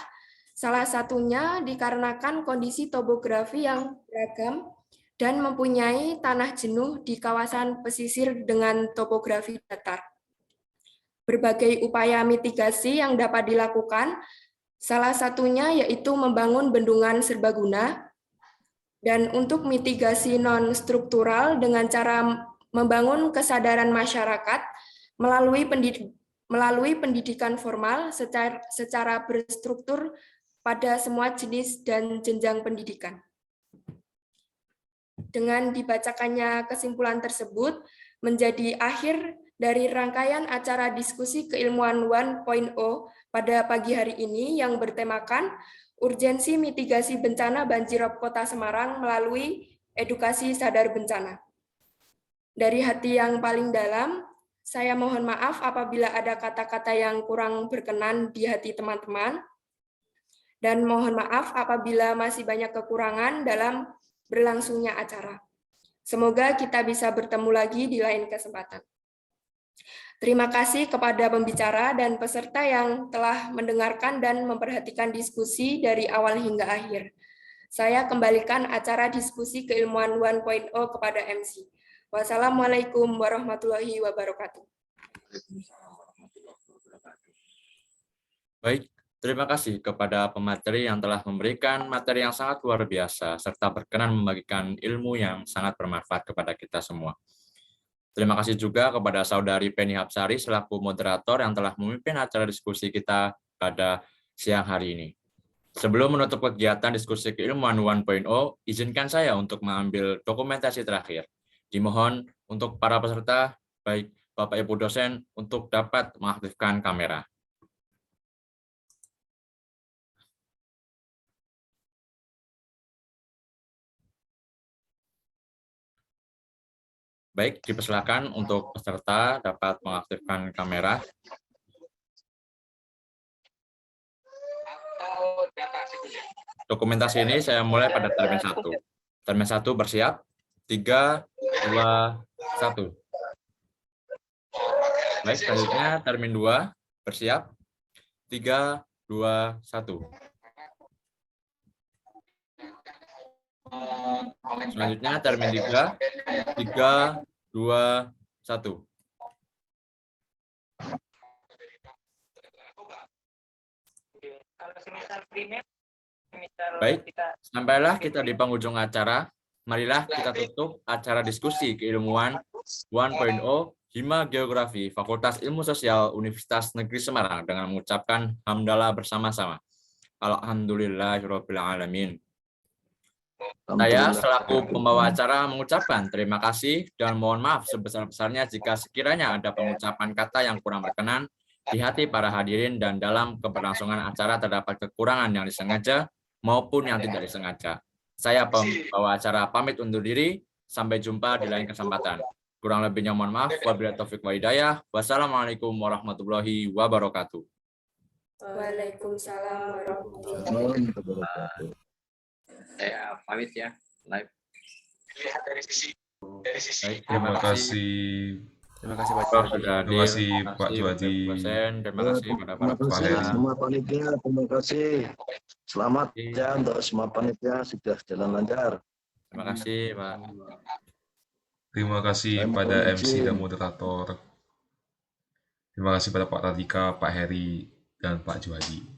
salah satunya dikarenakan kondisi topografi yang beragam dan mempunyai tanah jenuh di kawasan pesisir dengan topografi datar. Berbagai upaya mitigasi yang dapat dilakukan, salah satunya yaitu membangun bendungan serbaguna, dan untuk mitigasi non-struktural dengan cara membangun kesadaran masyarakat melalui pendidikan formal secara berstruktur pada semua jenis dan jenjang pendidikan. Dengan dibacakannya kesimpulan tersebut, menjadi akhir dari rangkaian acara diskusi keilmuan 1.0 pada pagi hari ini yang bertemakan urgensi mitigasi bencana banjirop Kota Semarang melalui edukasi sadar bencana. Dari hati yang paling dalam, saya mohon maaf apabila ada kata-kata yang kurang berkenan di hati teman-teman, dan mohon maaf apabila masih banyak kekurangan dalam berlangsungnya acara. Semoga kita bisa bertemu lagi di lain kesempatan. Terima kasih kepada pembicara dan peserta yang telah mendengarkan dan memperhatikan diskusi dari awal hingga akhir. Saya kembalikan acara diskusi keilmuan 1.0 kepada MC. Wassalamualaikum warahmatullahi wabarakatuh. Baik, terima kasih kepada pemateri yang telah memberikan materi yang sangat luar biasa, serta berkenan membagikan ilmu yang sangat bermanfaat kepada kita semua. Terima kasih juga kepada Saudari Penny Hapsari selaku moderator yang telah memimpin acara diskusi kita pada siang hari ini. Sebelum menutup kegiatan diskusi keilmuan 1.0, izinkan saya untuk mengambil dokumentasi terakhir. Dimohon untuk para peserta, baik Bapak Ibu dosen, untuk dapat mengaktifkan kamera. Baik, dipersilakan untuk peserta dapat mengaktifkan kamera. Dokumentasi ini saya mulai pada termin 1. Termin 1 bersiap. 3, 2, 1. Baik, selanjutnya termin 2 bersiap. 3, 2, 1. Selanjutnya termin 3, 3, 2, 1. Baik, sampailah kita di penghujung acara. Marilah kita tutup acara diskusi keilmuan 1.0 Hima Geografi Fakultas Ilmu Sosial Universitas Negeri Semarang dengan mengucapkan hamdalah bersama-sama. Alhamdulillahirabbil alamin. Saya selaku pembawa acara mengucapkan terima kasih dan mohon maaf sebesar-besarnya jika sekiranya ada pengucapan kata yang kurang berkenan di hati para hadirin dan dalam keberlangsungan acara terdapat kekurangan yang disengaja maupun yang tidak disengaja. Saya pembawa acara pamit undur diri, sampai jumpa di lain kesempatan. Kurang lebihnya mohon maaf, wabillahi taufiq wa hidayah. Wassalamualaikum warahmatullahi wabarakatuh. Waalaikumsalam warahmatullahi wabarakatuh. Saya pamit ya, live. Baik, Terima kasih. Terima kasih Pak Juhadi. Terima kasih Pak Juhadi. Terima kasih kepada para Terima kasih Heri. semua panitia. Terima kasih. Selamat Iya. ya untuk semua panitia sudah jalan lancar. Terima kasih Pak. Terima kasih Saya pada mohon MC izin. dan moderator. Terima kasih pada Pak Radika, Pak Heri, dan Pak Juhadi.